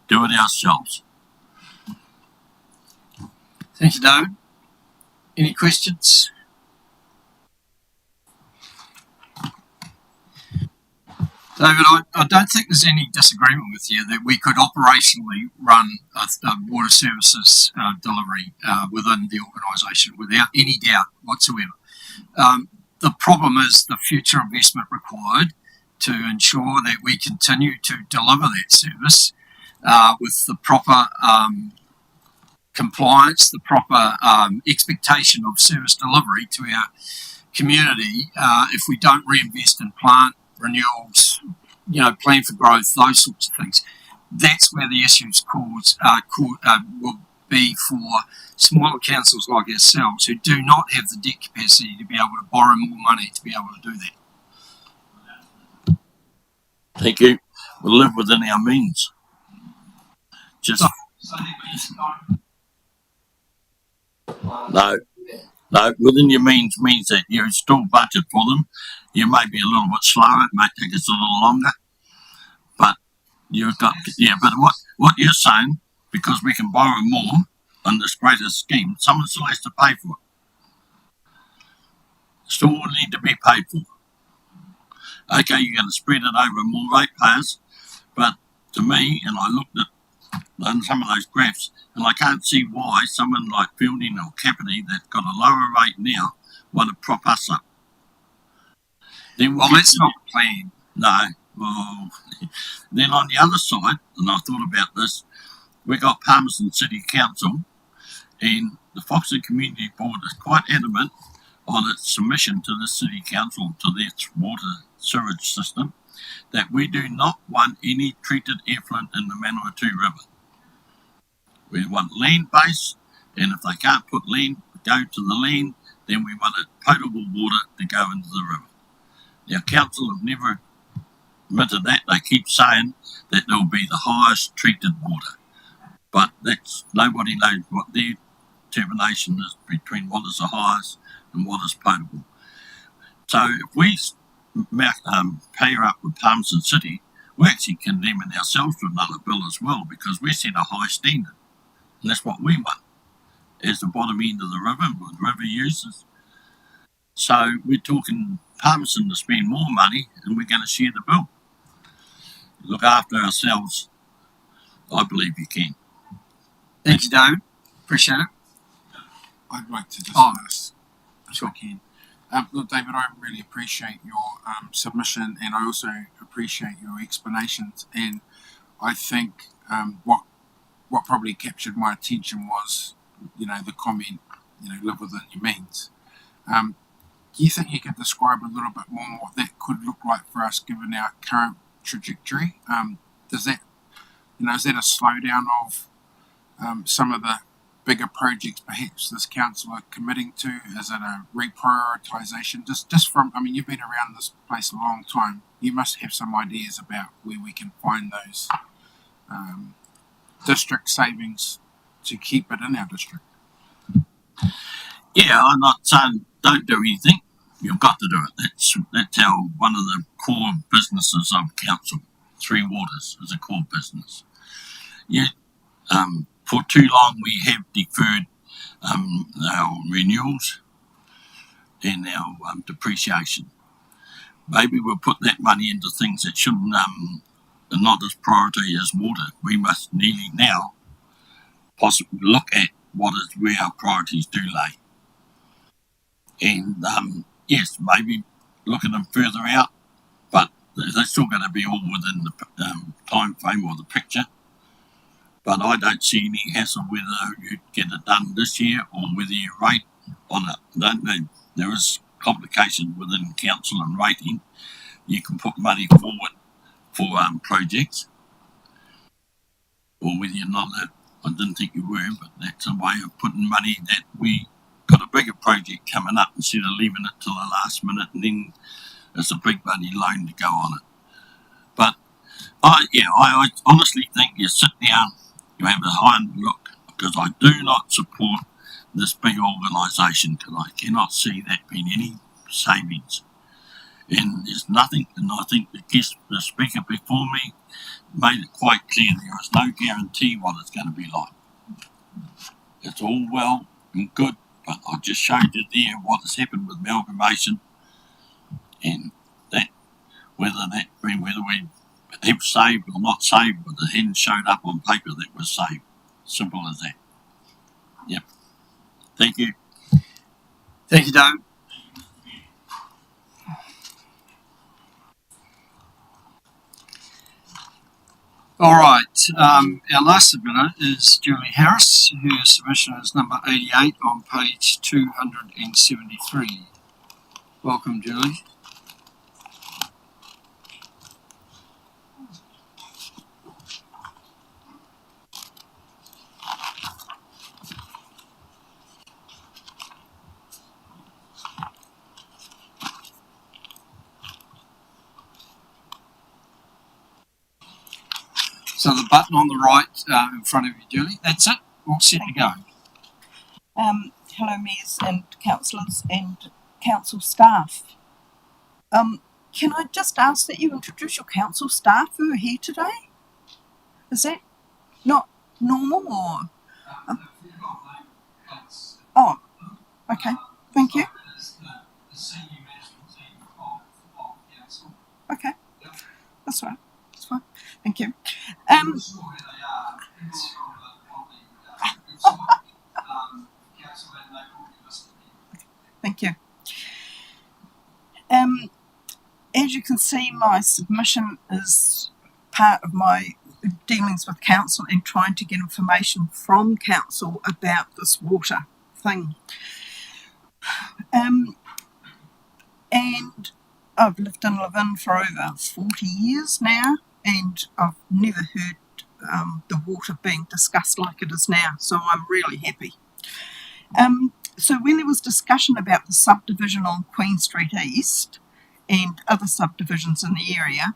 Do it ourselves. Thank you, David. Any questions? David, I don't think there's any disagreement with you that we could operationally run a water services delivery within the organisation without any doubt whatsoever. The problem is the future investment required to ensure that we continue to deliver that service with the proper compliance, the proper expectation of service delivery to our community. If we don't reinvest in plant renewals, plan for growth, those sorts of things, that's where the issues will be for smaller councils like ourselves who do not have the debt capacity to be able to borrow more money to be able to do that. Thank you. We'll live within our means. No, within your means that you still budget for them. You may be a little bit slower, it may take us a little longer, but you've got, but what you're saying, because we can borrow more, on this greater scheme, someone still has to pay for it. Still will need to be paid for. Okay, you're going to spread it over more ratepayers, but to me, and I looked at some of those graphs, and I can't see why someone like Fielding or Capity that's got a lower rate now want to prop us up. Then Well, that's not the plan. No. Well, then on the other side, and I thought about this, we got Palmerston City Council, and the Foxton Community Board is quite adamant on its submission to the City Council to their water sewage system that we do not want any treated effluent in the Manawatu River. We want land-based, and if they can't put land, go to the land, then we want potable water to go into the river. Now, council have never admitted that. They keep saying that there will be the highest treated water, but that's nobody knows what their determination is between what is the highest and what is potable. So if we pair up with Palmerston City, we're actually condemning ourselves to another bill as well, because we set a high standard, and that's what we want, as the bottom end of the river, with river users. So we're talking Palmerston to spend more money, and we're going to share the bill. Look after ourselves. I believe you can. Thank you, David. Appreciate it. I'd like to discuss, if I can. Look, David, I really appreciate your submission, and I also appreciate your explanations. And I think what probably captured my attention was, the comment, live within your means. Do you think you could describe a little bit more what that could look like for us, given our current trajectory? Does that, is that a slowdown of some of the bigger projects perhaps this council are committing to? Is it a reprioritisation? Just from, you've been around this place a long time. You must have some ideas about where we can find those district savings to keep it in our district. Yeah, I'm not saying don't do anything. You've got to do it. That's how one of the core businesses of council, Three Waters, is a core business. Yeah, for too long we have deferred our renewals and our depreciation. Maybe we'll put that money into things that shouldn't, are not as priority as water. We must nearly now possibly look at where our priorities do lay. And yes, maybe look at them further out, but they're still going to be all within the time frame or the picture. But I don't see any hassle whether you get it done this year or whether you rate on it. I don't know. There is complication within council and rating. You can put money forward for projects, or whether you're not. I didn't think you were, but that's a way of putting money that we got a bigger project coming up instead of leaving it till the last minute and then it's a big money loan to go on it. But I honestly think you sit down, you have a high look, because I do not support this big organisation, because I cannot see that being any savings. And there's nothing, and I think the speaker before me made it quite clear there is no guarantee what it's going to be like. It's all well and good, but I just showed you there what has happened with amalgamation, and that whether we have saved or not saved, but it hadn't showed up on paper that was saved. Simple as that. Yep. Thank you. Thank you, David. All right, our last submitter is Julie Harris, whose submission is number 88 on page 273. Welcome, Julie. So the button on the right in front of you, Julie, that's it. All set to go. Hello, mayors and councillors and council staff. Can I just ask that you introduce your council staff who are here today? Is that not normal, or? Thank you. As you can see, my submission is part of my dealings with council and trying to get information from council about this water thing. And I've lived in Levin for over 40 years now, and I've never heard the water being discussed like it is now, so I'm really happy. So when there was discussion about the subdivision on Queen Street East and other subdivisions in the area,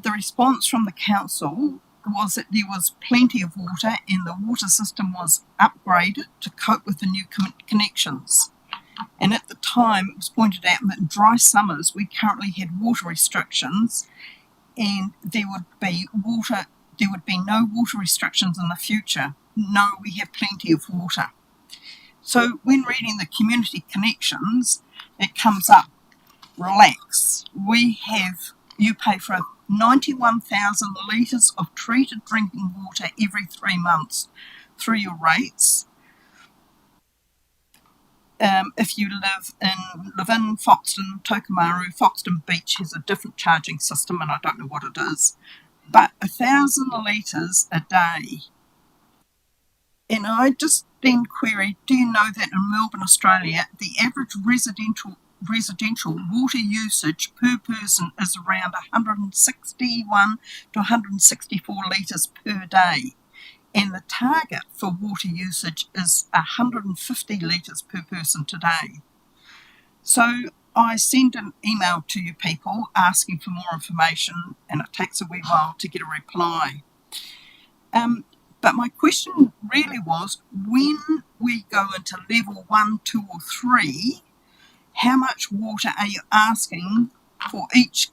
the response from the council was that there was plenty of water and the water system was upgraded to cope with the new connections. And at the time, it was pointed out that in dry summers, we currently had water restrictions, and there would be no water restrictions in the future. No, we have plenty of water. So when reading the community connections, it comes up, relax. You pay for 91,000 litres of treated drinking water every 3 months through your rates. If you live in Levin, Foxton, Tokomaru, Foxton Beach has a different charging system, and I don't know what it is, but 1,000 litres a day. And I just then queried, do you know that in Melbourne, Australia, the average residential water usage per person is around 161 to 164 litres per day, and the target for water usage is 150 litres per person today. So I send an email to you people asking for more information, and it takes a wee while to get a reply. But my question really was, when we go into level 1, 2 or 3, how much water are you asking for each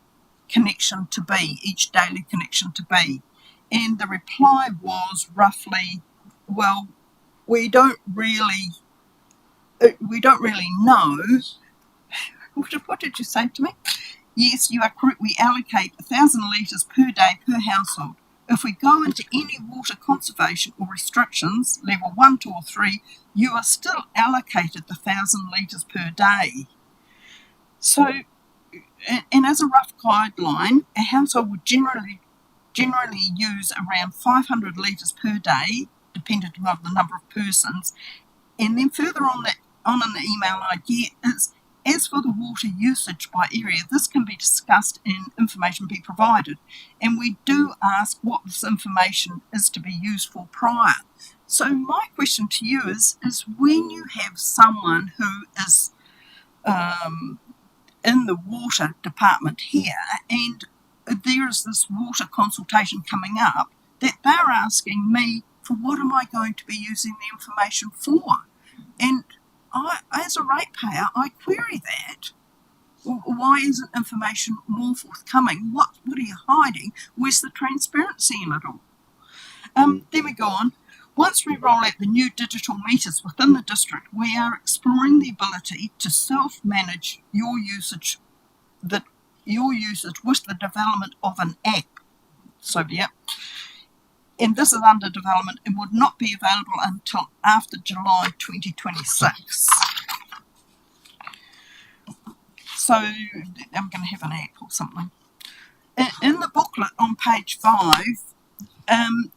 connection to be, each daily connection to be? And the reply was roughly, well, we don't really know. What did you say to me? Yes, you are correct. We allocate 1,000 litres per day per household. If we go into any water conservation or restrictions, level 1, 2 or 3, you are still allocated the 1,000 litres per day. So, and as a rough guideline, a household would generally use around 500 litres per day, depending on the number of persons. And then further on in the email I get is, as for the water usage by area, this can be discussed and information be provided. And we do ask what this information is to be used for prior. So my question to you is when you have someone who is in the water department here, and there is this water consultation coming up, that they're asking me for what am I going to be using the information for? And I, as a ratepayer, I query that. Why isn't information more forthcoming? What are you hiding? Where's the transparency in it all? Then we go on. Once we roll out the new digital meters within the district, we are exploring the ability to self-manage your usage with the development of an app. So yeah. And this is under development and would not be available until after July 2026. So I'm going to have an app or something. In the booklet on page 5,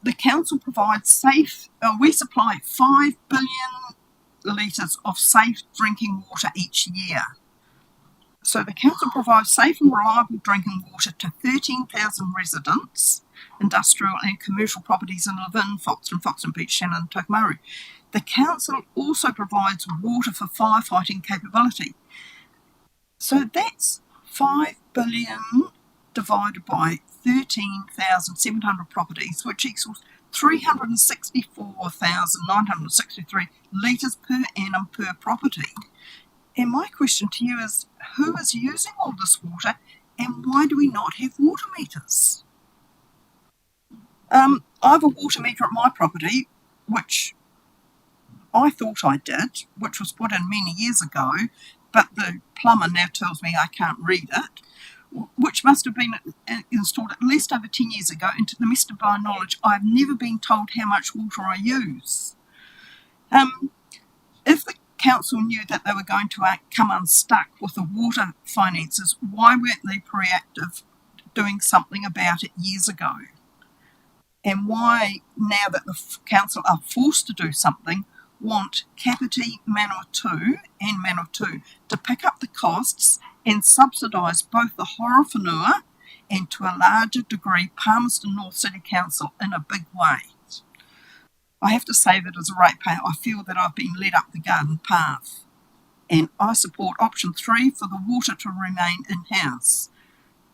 the council provides we supply 5 billion litres of safe drinking water each year. So the council provides safe and reliable drinking water to 13,000 residents, industrial and commercial properties in Levin, Foxton, Foxton Beach, Shannon and Tokomaru. The council also provides water for firefighting capability. So that's 5 billion divided by 13,700 properties, which equals 364,963 litres per annum per property. And my question to you is, who is using all this water and why do we not have water meters? I have a water meter at my property, which I thought I did, which was put in many years ago, but the plumber now tells me I can't read it, which must have been installed at least over 10 years ago, and to the best of my knowledge, I've never been told how much water I use. If the council knew that they were going to come unstuck with the water finances, why weren't they proactive doing something about it years ago? And why, now that the council are forced to do something, want Kapiti, Manawatu and Manawatu to pick up the costs and subsidise both the Horowhenua and, to a larger degree, Palmerston North City Council in a big way? I have to say that as a ratepayer, I feel that I've been led up the garden path, and I support option 3 for the water to remain in-house.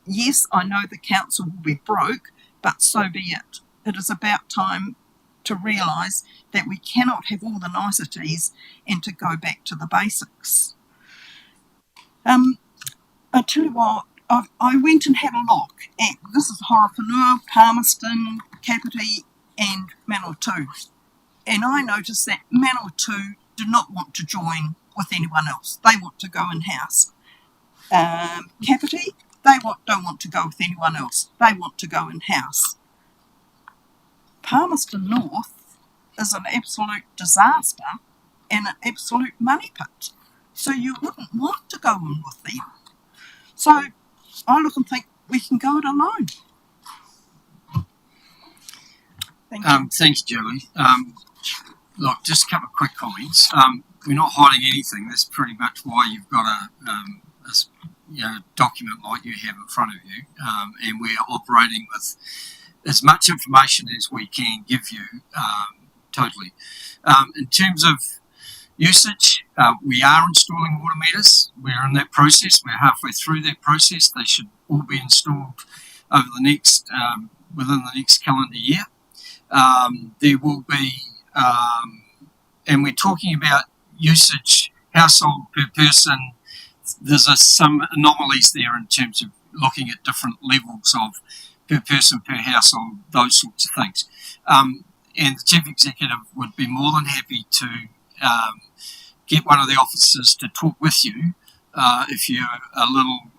Yes, I know the council will be broke, but so be it. It is about time to realise that we cannot have all the niceties and to go back to the basics. I tell you what, I went and had a look at, this is Horowhenua, Palmerston, Kapiti and Manawatu. And I noticed that Manawatu do not want to join with anyone else. They want to go in-house. Kapiti, they don't want to go with anyone else. They want to go in-house. Palmerston North is an absolute disaster and an absolute money pit. So you wouldn't want to go in with them. So I look and think we can go it alone. Thank you. Thanks, Julie. Look, just a couple of quick comments. We're not hiding anything. That's pretty much why you've got a document like you have in front of you, and we're operating with as much information as we can give you, totally. In terms of usage, we are installing water meters. We're in that process. We're halfway through that process. They should all be installed over the next within the next calendar year. There will be, and we're talking about usage, household per person. There's some anomalies there in terms of looking at different levels of per person, per household, those sorts of things. And the Chief Executive would be more than happy to get one of the officers to talk with you if you're a little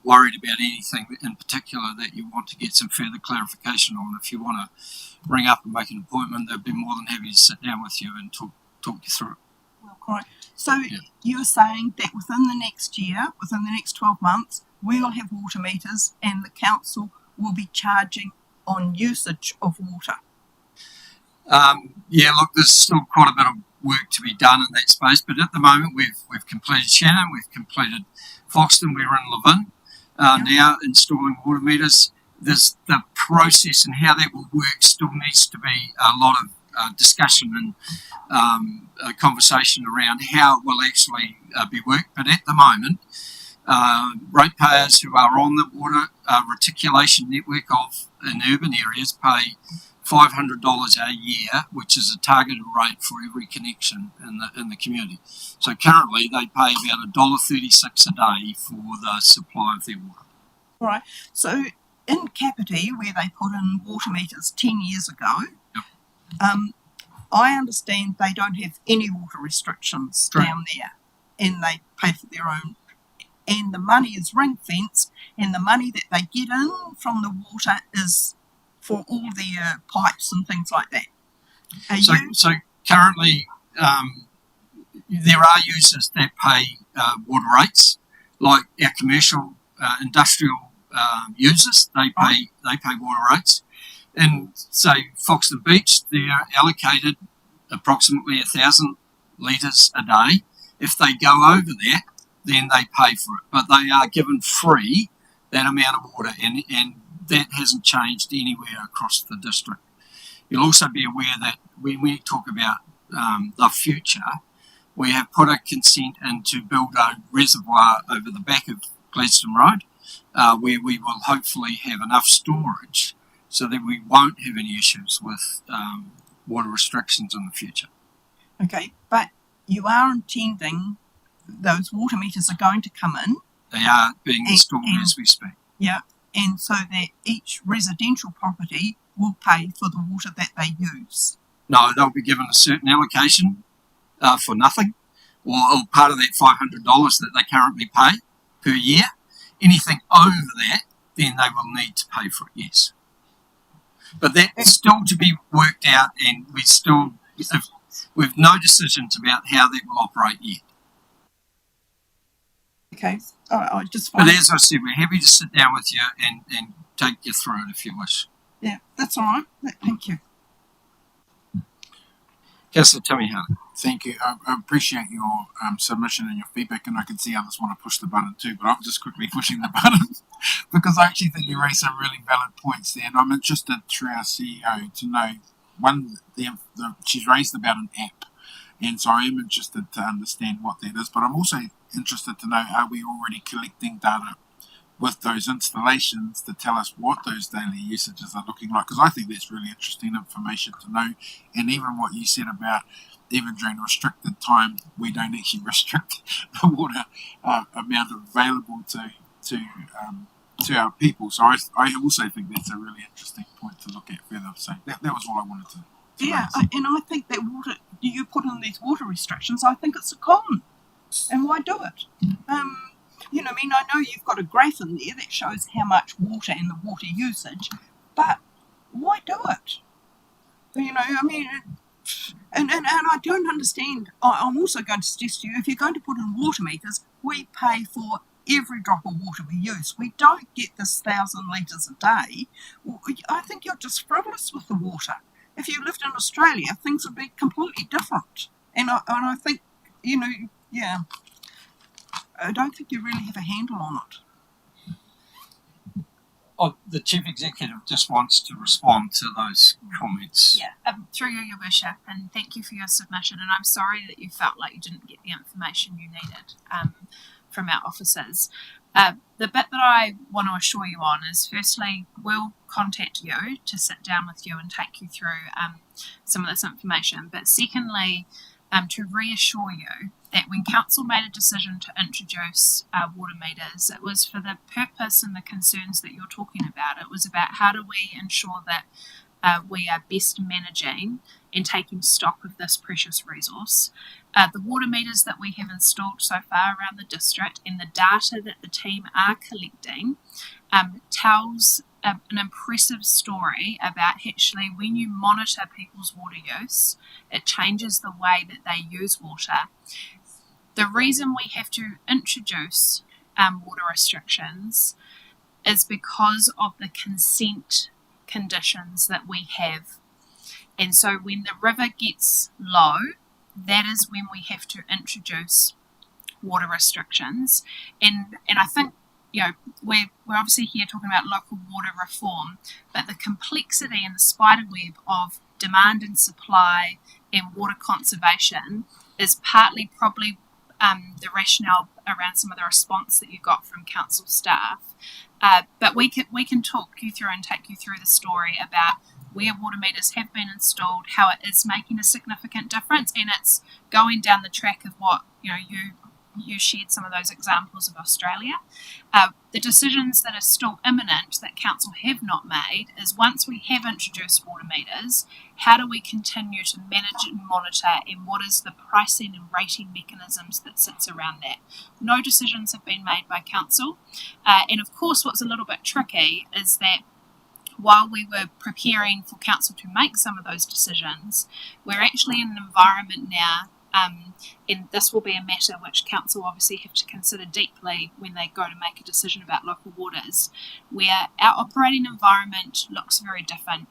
worried about anything in particular that you want to get some further clarification on. If you want to ring up and make an appointment, they'd be more than happy to sit down with you and talk you through it. Well, correct. So you're saying that within the next year, within the next 12 months, we will have water meters and the council will be charging on usage of water? Yeah, look, there's still quite a bit of work to be done in that space, but at the moment we've completed Shannon, we've completed Foxton, we're in Levin now installing water meters. There's the process and how that will work still needs to be a lot of discussion and conversation around how it will actually be worked. But at the moment, ratepayers who are on the water reticulation network in urban areas pay $500 a year, which is a targeted rate for every connection in the community. So currently they pay about $1.36 a day for the supply of their water. All right. So in Kapiti, where they put in water meters 10 years ago, I understand they don't have any water restrictions down there, and they pay for their own. And the money is ring fenced, and the money that they get in from the water is for all their pipes and things like that. So currently, there are users that pay water rates, like our commercial, industrial users. They pay water rates. In say Foxton Beach, they're allocated approximately 1,000 litres a day. If they go over that, then they pay for it. But they are given free that amount of water, and that hasn't changed anywhere across the district. You'll also be aware that when we talk about the future, we have put a consent in to build a reservoir over the back of Gladstone Road, where we will hopefully have enough storage so that we won't have any issues with water restrictions in the future. Okay, but you are intending those water meters are going to come in. They are being installed as we speak. Yeah, and so that each residential property will pay for the water that they use. No, they'll be given a certain allocation for nothing, or part of that $500 that they currently pay per year. Anything over that, then they will need to pay for it, yes. But that's still to be worked out, and we still... We've no decisions about how that will operate yet. Okay, I just But find, as I said, we're happy to sit down with you and take you through it if you wish. yeah, that's all right. Thank you. Councillor Timmy Hunt. Thank you. I appreciate your submission and your feedback, and I can see others want to push the button too, but I'm just quickly pushing the button because I actually think you raised some really valid points there, and I'm interested through our CEO to know, one, she's raised about an app, and so I am interested to understand what that is, but I'm also interested to know, are we already collecting data with those installations to tell us what those daily usages are looking like? Because I think that's really interesting information to know. And even what you said about even during restricted time, we don't actually restrict the water amount available to our people. So I also think that's a really interesting point to look at further. So that was all I wanted to Yeah, raise. and I think that water, you put in these water restrictions, I think it's a con. And why do it? You know, I mean, I know you've got a graph in there that shows how much water and the water usage, but why do it? You know, I mean, and I don't understand. I'm also going to suggest to you, if you're going to put in water meters, we pay for every drop of water we use. We don't get this 1,000 litres a day. I think you're just frivolous with the water. If you lived in Australia, things would be completely different. And I think, you know, yeah, I don't think you really have a handle on it. Oh, the Chief Executive just wants to respond to those comments. Yeah, through you, Your Worship, and thank you for your submission. And I'm sorry that you felt like you didn't get the information you needed from our officers. The bit that I want to assure you on is, firstly, we'll contact you to sit down with you and take you through some of this information. But secondly, to reassure you that when Council made a decision to introduce water meters, it was for the purpose and the concerns that you're talking about. It was about how do we ensure that we are best managing and taking stock of this precious resource. The water meters that we have installed so far around the district and the data that the team are collecting tells an impressive story about actually when you monitor people's water use, it changes the way that they use water. The reason we have to introduce water restrictions is because of the consent conditions that we have. And so when the river gets low, that is when we have to introduce water restrictions. And I think, you know, we're obviously here talking about local water reform, but the complexity and the spider web of demand and supply and water conservation is partly probably the rationale around some of the response that you got from council staff. But we can talk you through and take you through the story about where water meters have been installed, how it is making a significant difference, and it's going down the track of what you shared some of those examples of Australia. The decisions that are still imminent that council have not made is, once we have introduced water meters, how do we continue to manage and monitor, and what is the pricing and rating mechanisms that sits around that? No decisions have been made by council, and of course what's a little bit tricky is that while we were preparing for council to make some of those decisions, we're actually in an environment now, and this will be a matter which council obviously have to consider deeply when they go to make a decision about local waters, where our operating environment looks very different.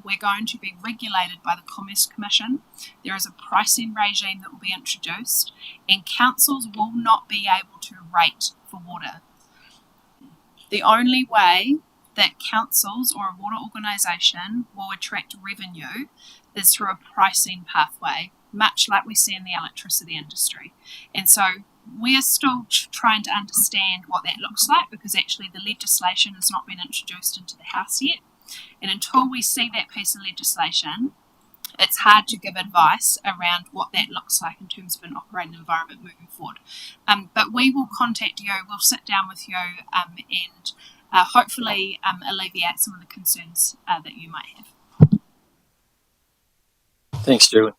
We're going to be regulated by the Commerce Commission. There is a pricing regime that will be introduced, and councils will not be able to rate for water. The only way that councils or a water organisation will attract revenue is through a pricing pathway, much like we see in the electricity industry. And so we're still trying to understand what that looks like, because actually the legislation has not been introduced into the House yet. And until we see that piece of legislation, it's hard to give advice around what that looks like in terms of an operating environment moving forward. But we will contact you, we'll sit down with you and hopefully alleviate some of the concerns that you might have. Thanks, Julie.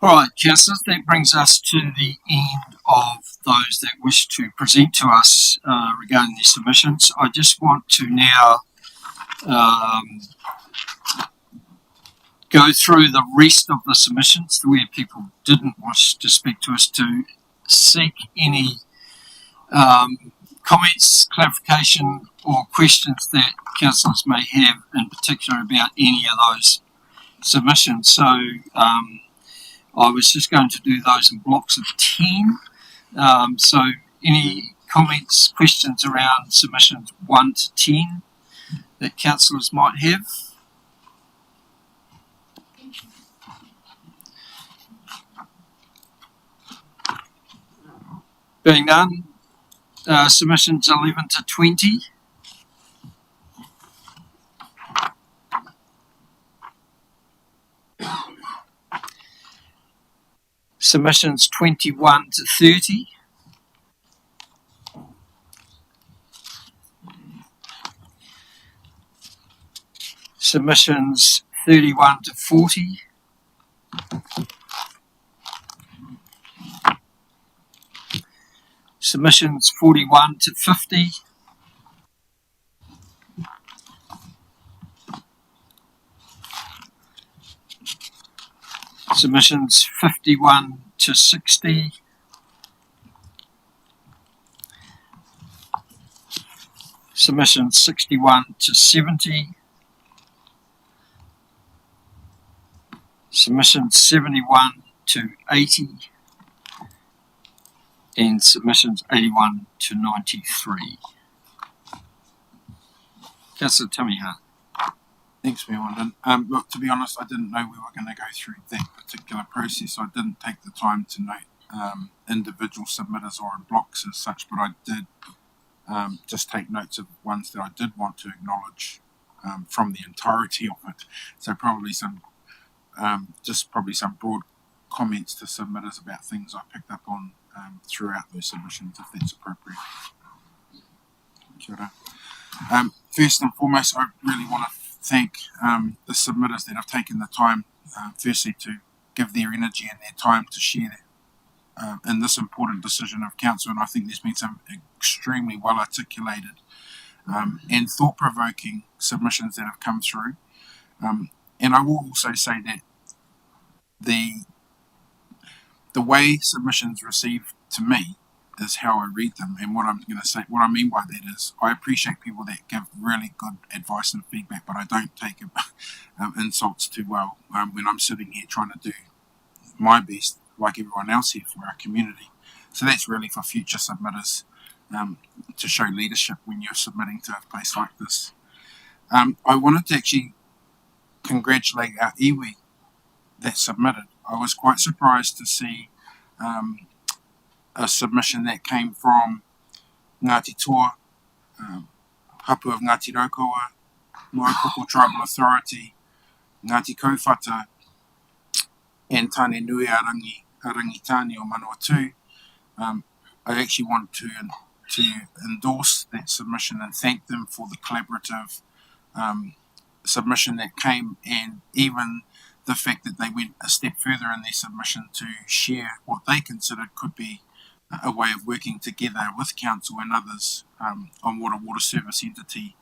All right, councillors, that brings us to the end of those that wish to present to us regarding the submissions. I just want to now go through the rest of the submissions where people didn't wish to speak to us, to seek any comments, clarification or questions that councillors may have in particular about any of those submissions. So I was just going to do those in blocks of 10. So any comments, questions around submissions 1 to 10 that councillors might have? Being none, submissions 11 to 20. Submissions 21 to 30. Submissions 31 to 40. Submissions 41 to 50. Submissions 51 to 60. Submissions 61 to 70. Submissions 71 to 80. And submissions 81 to 93. Councillor Tamiha. Thanks, Mayor Wondon. Look, to be honest, I didn't know we were going to go through that particular process. I didn't take the time to note individual submitters or in blocks as such, but I did just take notes of ones that I did want to acknowledge from the entirety of it. So probably some broad comments to submitters about things I picked up on throughout those submissions, if that's appropriate. Kia ora. First and foremost, I really want to thank the submitters that have taken the time, firstly, to give their energy and their time to share in this important decision of council. And I think there's been some extremely well articulated and thought-provoking submissions that have come through. And I will also say that the way submissions received to me is how I read them, and what I'm going to say, what I mean by that is I appreciate people that give really good advice and feedback, but I don't take insults too well when I'm sitting here trying to do my best, like everyone else here, for our community. So that's really for future submitters, to show leadership when you're submitting to a place like this. I wanted to actually congratulate our iwi that submitted. I was quite surprised to see a submission that came from Ngāti Toa, Hapu of Ngāti Raukawa, Moakoko Tribal Authority, Ngāti Kauwhata, and Tāne Nui Arangitani o Manawatu. I actually want to endorse that submission and thank them for the collaborative submission that came, and even the fact that they went a step further in their submission to share what they considered could be a way of working together with council and others on what a water service entity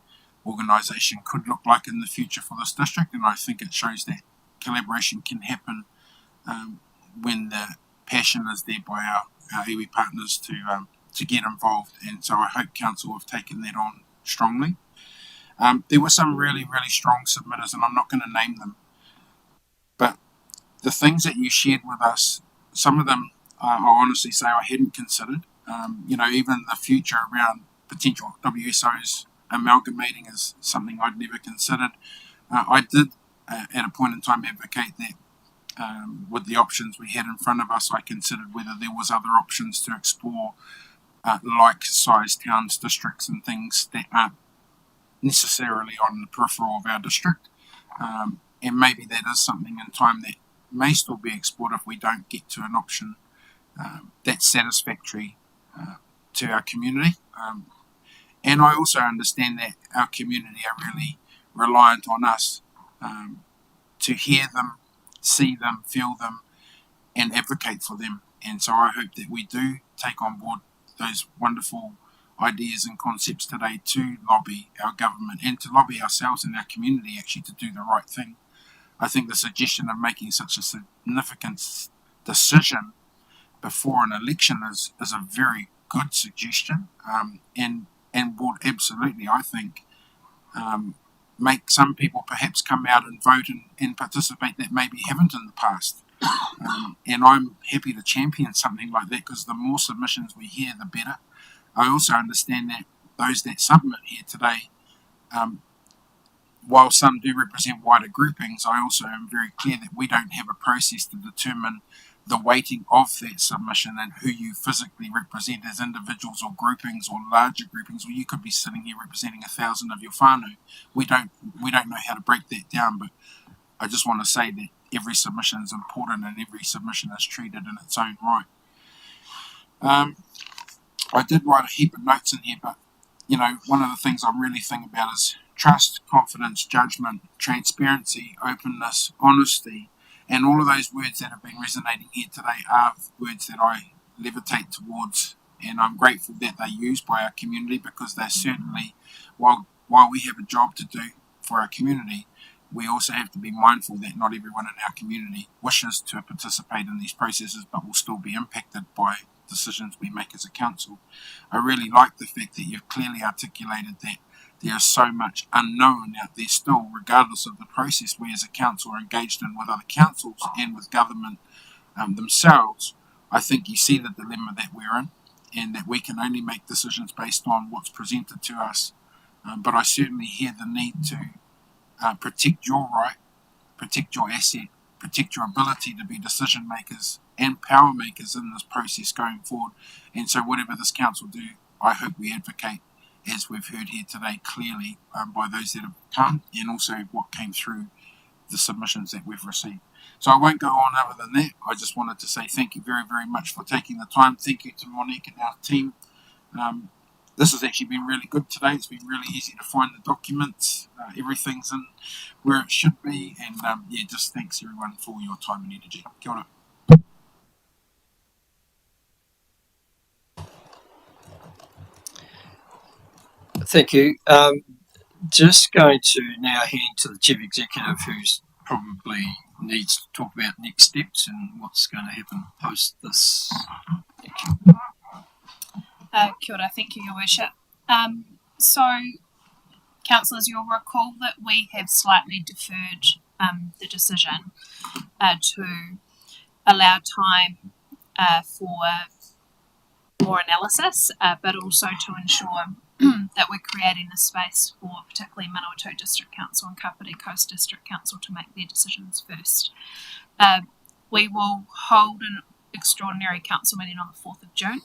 organisation could look like in the future for this district. And I think it shows that collaboration can happen when the passion is there by our iwi partners to get involved. And so I hope council have taken that on strongly. There were some really, really strong submitters, and I'm not going to name them, but the things that you shared with us, some of them I'll honestly say I hadn't considered. Even the future around potential WSOs amalgamating is something I'd never considered. I did at a point in time advocate that with the options we had in front of us, I considered whether there was other options to explore like-sized towns, districts and things that aren't necessarily on the peripheral of our district. And maybe that is something in time that may still be explored if we don't get to an option that's satisfactory to our community. And I also understand that our community are really reliant on us to hear them, see them, feel them, and advocate for them. And so I hope that we do take on board those wonderful ideas and concepts today to lobby our government and to lobby ourselves and our community actually to do the right thing. I think the suggestion of making such a significant decision before an election is a very good suggestion, and would absolutely, I think, make some people perhaps come out and vote and participate that maybe haven't in the past. And I'm happy to champion something like that, because the more submissions we hear, the better. I also understand that those that submit here today, while some do represent wider groupings, I also am very clear that we don't have a process to determine the weighting of that submission and who you physically represent as individuals or groupings or larger groupings, or you could be sitting here representing 1,000 of your whānau. We don't know how to break that down, but I just want to say that every submission is important and every submission is treated in its own right. I did write a heap of notes in here, but one of the things I'm really thinking about is trust, confidence, judgment, transparency, openness, honesty, and all of those words that have been resonating here today are words that I levitate towards, and I'm grateful that they're used by our community, because they're certainly, while we have a job to do for our community, we also have to be mindful that not everyone in our community wishes to participate in these processes, but will still be impacted by decisions we make as a council. I really like the fact that you've clearly articulated that there is so much unknown out there still, regardless of the process we as a council are engaged in with other councils and with government themselves. I think you see the dilemma that we're in, and that we can only make decisions based on what's presented to us. But I certainly hear the need to protect your right, protect your asset, protect your ability to be decision makers and power makers in this process going forward. And so whatever this council do, I hope we advocate, as we've heard here today clearly by those that have come, and also what came through the submissions that we've received. So I won't go on other than that. I just wanted to say thank you very, very much for taking the time. Thank you to Monique and our team. This has actually been really good today. It's been really easy to find the documents. Everything's in where it should be. And just thanks everyone for your time and energy. Kia ora. Thank you. Just going to now hand to the Chief Executive, who's probably needs to talk about next steps and what's going to happen post this. Thank you. Kia ora, thank you, Your Worship. So, councillors, you'll recall that we have slightly deferred the decision to allow time for more analysis, but also to ensure that we're creating a space for particularly Manawatu District Council and Kapiti Coast District Council to make their decisions first. We will hold an extraordinary council meeting on the 4th of June,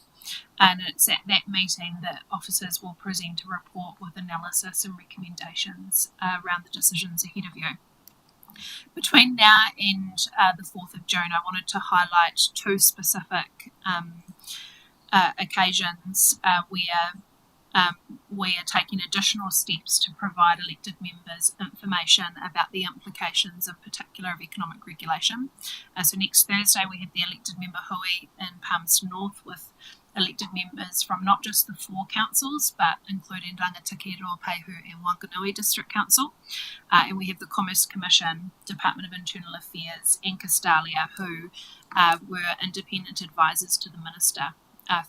and it's at that meeting that officers will present a report with analysis and recommendations around the decisions ahead of you. Between now and the 4th of June, I wanted to highlight two specific occasions where we are taking additional steps to provide elected members information about the implications of particular of economic regulation. So next Thursday we have the elected member hui in Palmerston North with elected members from not just the 4 councils, but including Rangatiki, Ruapehu and Wanganui District Council. And we have the Commerce Commission, Department of Internal Affairs and Castalia, who were independent advisors to the Minister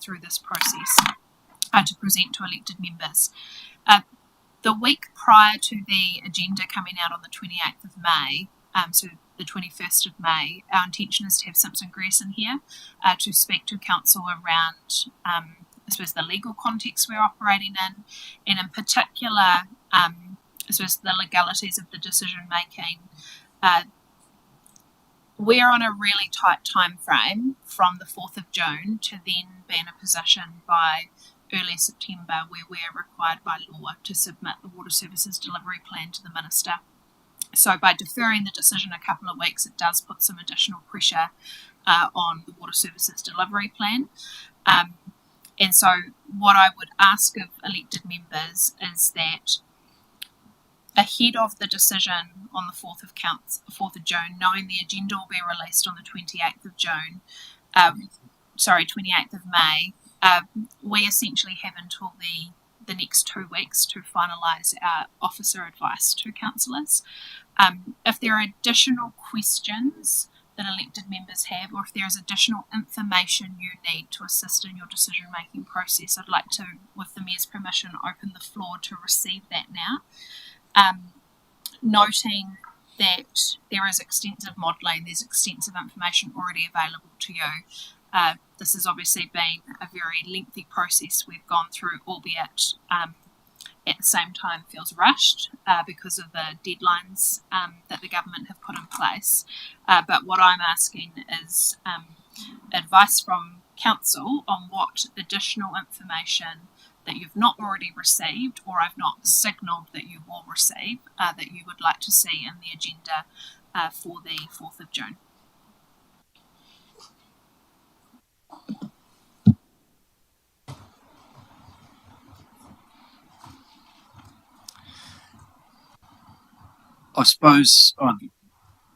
through this process to present to elected members. The week prior to the agenda coming out on the 28th of May, so the 21st of May, our intention is to have Simpson Grierson here to speak to Council around, I suppose, the legal context we're operating in, and in particular, I suppose, the legalities of the decision making. We're on a really tight time frame from the 4th of June to then be in a position by early September where we're required by law to submit the Water Services Delivery Plan to the Minister. So by deferring the decision a couple of weeks, it does put some additional pressure on the Water Services Delivery Plan. And so what I would ask of elected members is that ahead of the decision on the 4th of June, knowing the agenda will be released on the 28th of May, we essentially have until the next 2 weeks to finalise our officer advice to councillors. If there are additional questions that elected members have, or if there is additional information you need to assist in your decision making process, I'd like to, with the Mayor's permission, open the floor to receive that now. Noting that there is extensive modelling, there's extensive information already available to you. This has obviously been a very lengthy process we've gone through, albeit at the same time feels rushed because of the deadlines that the government have put in place. But what I'm asking is advice from council on what additional information that you've not already received, or I've not signalled that you will receive, that you would like to see in the agenda for the 4th of June. I suppose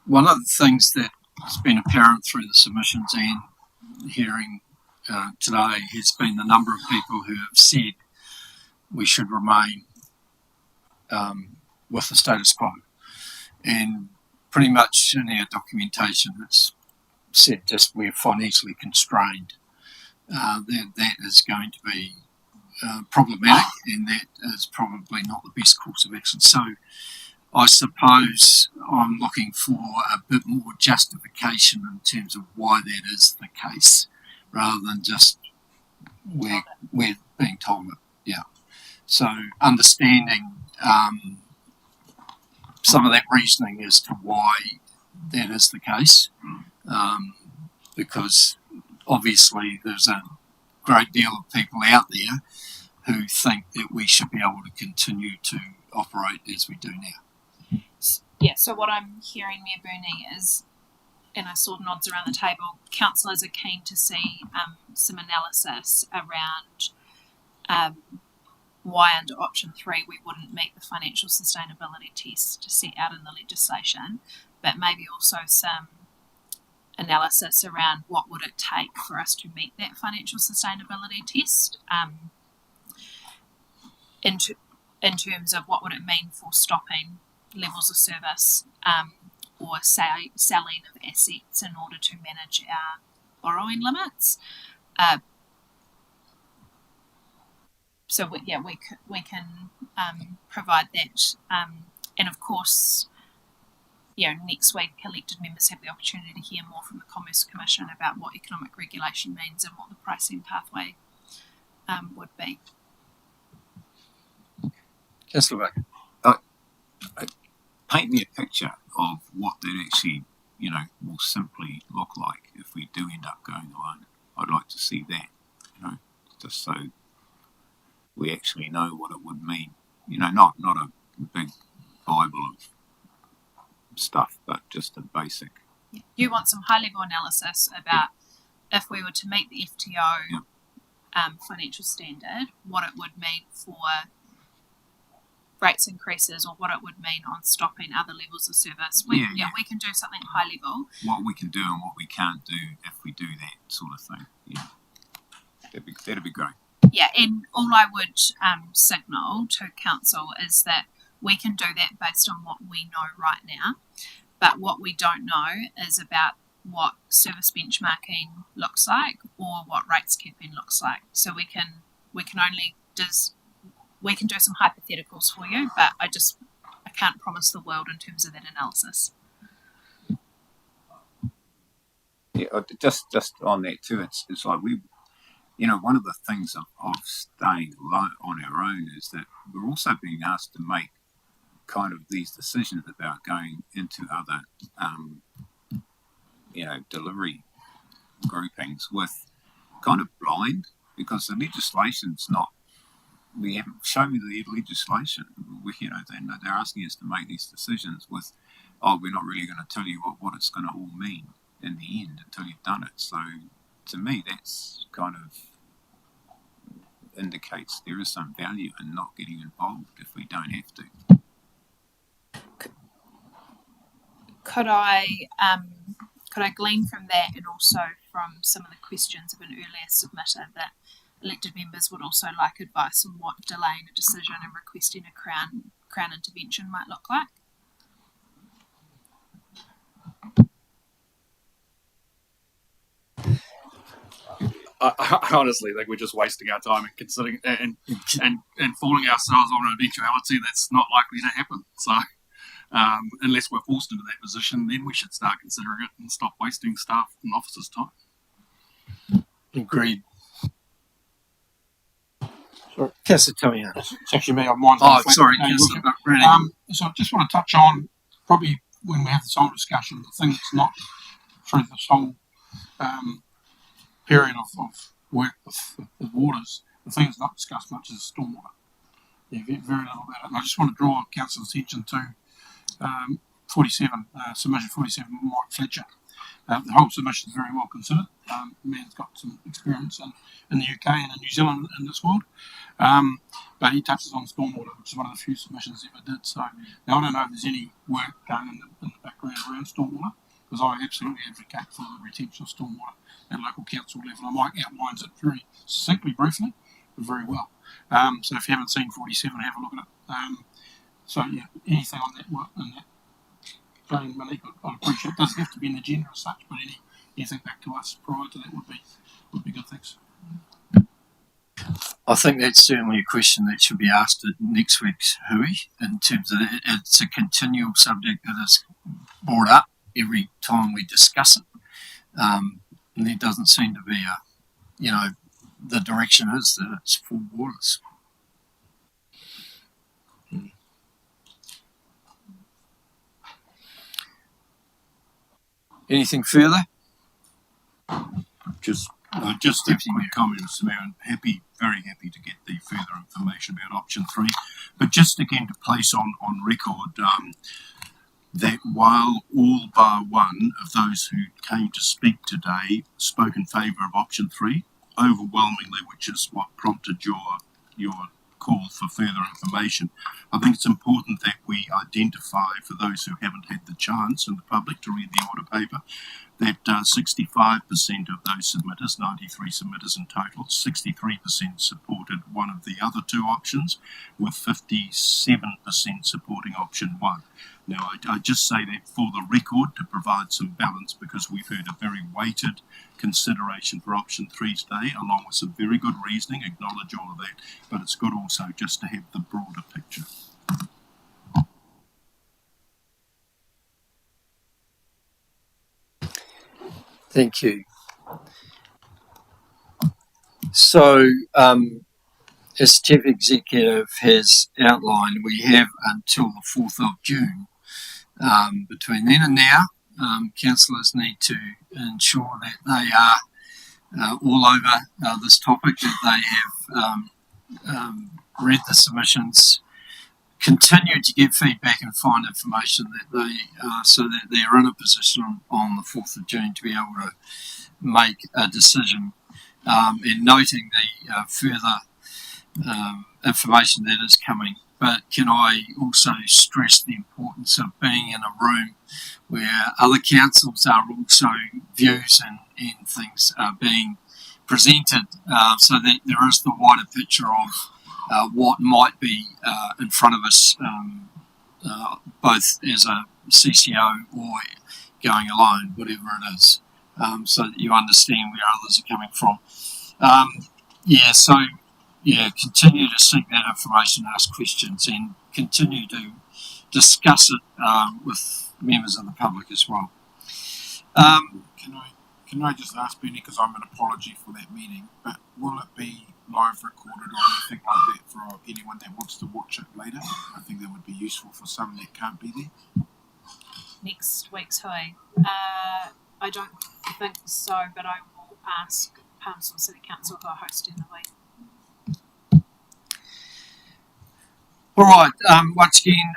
one of the things that has been apparent through the submissions and hearing today has been the number of people who have said we should remain with the status quo. And pretty much in our documentation it's said just we're financially constrained. That is going to be problematic, and that is probably not the best course of action. So I suppose I'm looking for a bit more justification in terms of why that is the case, rather than just we're being told it. Yeah. So understanding some of that reasoning as to why that is the case, because obviously there's a great deal of people out there who think that we should be able to continue to operate as we do now. Yeah, so what I'm hearing, Mayor Burney, is, and I saw nods around the table, councillors are keen to see some analysis around why under option 3 we wouldn't meet the financial sustainability test set out in the legislation, but maybe also some analysis around what would it take for us to meet that financial sustainability test, in terms of what would it mean for stopping levels of service or selling of assets in order to manage our borrowing limits. So we can provide that, and of course, next week elected members have the opportunity to hear more from the Commerce Commission about what economic regulation means and what the pricing pathway would be. Councillor Baker. Paint me a picture of what that actually, will simply look like if we do end up going alone. I'd like to see that, just so we actually know what it would mean. Not a big Bible of stuff, but just a basic. You want some high-level analysis about if we were to meet the FTO financial standard, what it would mean for rates increases, or what it would mean on stopping other levels of service. We can do something high level. What we can do and what we can't do if we do that sort of thing. Yeah, that'd be great. Yeah, and all I would signal to council is that we can do that based on what we know right now, but what we don't know is about what service benchmarking looks like or what rates capping looks like. So we can do some hypotheticals for you, but I can't promise the world in terms of that analysis. Yeah, just on that too, it's like one of the things of staying alone on our own is that we're also being asked to make kind of these decisions about going into other, delivery groupings with kind of blind, because the legislation's not. We haven't shown me the legislation. They're asking us to make these decisions with, we're not really going to tell you what it's going to all mean in the end until you've done it. So to me, that's kind of indicates there is some value in not getting involved if we don't have to. Could I glean from that, and also from some of the questions of an earlier submitter, that elected members would also like advice on what delaying a decision and requesting a Crown intervention might look like. I honestly think we're just wasting our time and considering and fooling ourselves on an eventuality that's not likely to happen. So, unless we're forced into that position, then we should start considering it and stop wasting staff and officers' time. Agreed. Sorry. Councillor Tamiana. It's actually me. I'm mindful. Oh, sorry, Councillor Brady. So I just want to touch on, probably when we have this whole discussion, the thing that's not through this whole period of work with waters, the thing that's not discussed much is stormwater. Yeah, very little about it. And I just want to draw Council's attention to 47, submission 47, Mike Fletcher. The whole submission is very well considered. The man's got some experience in the UK and in New Zealand in this world. But he touches on stormwater, which is one of the few submissions he ever did. So now I don't know if there's any work going in the background around stormwater, because I absolutely advocate for the retention of stormwater at local council level. And Mike outlines it very succinctly, briefly, but very well. So if you haven't seen 47, have a look at it. So yeah, anything on that work in that vein, Malik, I'd appreciate it. Doesn't have to be in the agenda as such, but anything back to us prior to that would be good. Thanks. I think that's certainly a question that should be asked at next week's Hui, in terms of it's a continual subject that is brought up every time we discuss it. And there doesn't seem to be the direction is that it's full waters. Anything further? Just a quick comment, Mr. Mayor. I'm very happy to get the further information about option 3. But just again to place on record that while all bar one of those who came to speak today spoke in favour of option 3, overwhelmingly, which is what prompted your call for further information, I think it's important that we identify, for those who haven't had the chance in the public to read the order paper, that 65% of those submitters, 93 submitters in total, 63% supported one of the other two options, with 57% supporting option 1. Now, I just say that for the record to provide some balance, because we've heard a very weighted consideration for option 3 today, along with some very good reasoning, acknowledge all of that, but it's good also just to have the broader picture. Thank you. So, as Chief Executive has outlined, we have until the 4th of June. Between then and now, councillors need to ensure that they are all over this topic, that they have read the submissions, continue to give feedback and find information that they so that they're in a position on the 4th of June to be able to make a decision, and noting the further information that is coming. But can I also stress the importance of being in a room where other councils are also views and things are being presented, so that there is the wider picture of what might be in front of us, both as a CCO or going alone, whatever it is, so that you understand where others are coming from. Continue to seek that information, ask questions, and continue to discuss it with members of the public as well. Can I just ask Benny, because I'm an apology for that meeting, but will it be live recorded or anything like that for anyone that wants to watch it later? I think that would be useful for some that can't be there. Next week's Hui. I don't think so, but I will ask Palmerston City Council who are hosting the week. All right, once again,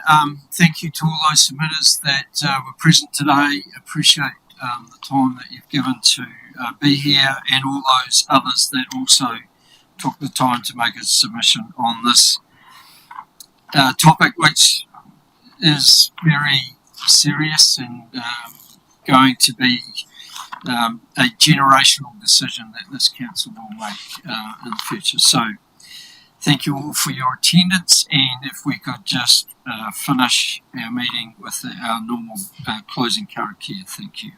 thank you to all those submitters that were present today. Appreciate the time that you've given to be here, and all those others that also took the time to make a submission on this topic, which is very serious and going to be a generational decision that this council will make in the future. So thank you all for your attendance, and if we could just finish our meeting with our normal closing karakia. Thank you.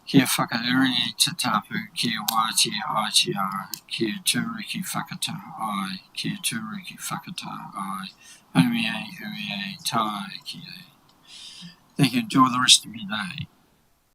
Kia whakaerengi te tapu, kia wāti aiti ara, kia tūriki whakata ai, kia tūriki whakata ai, hui e tai ki e. Thank you, enjoy the rest of your day.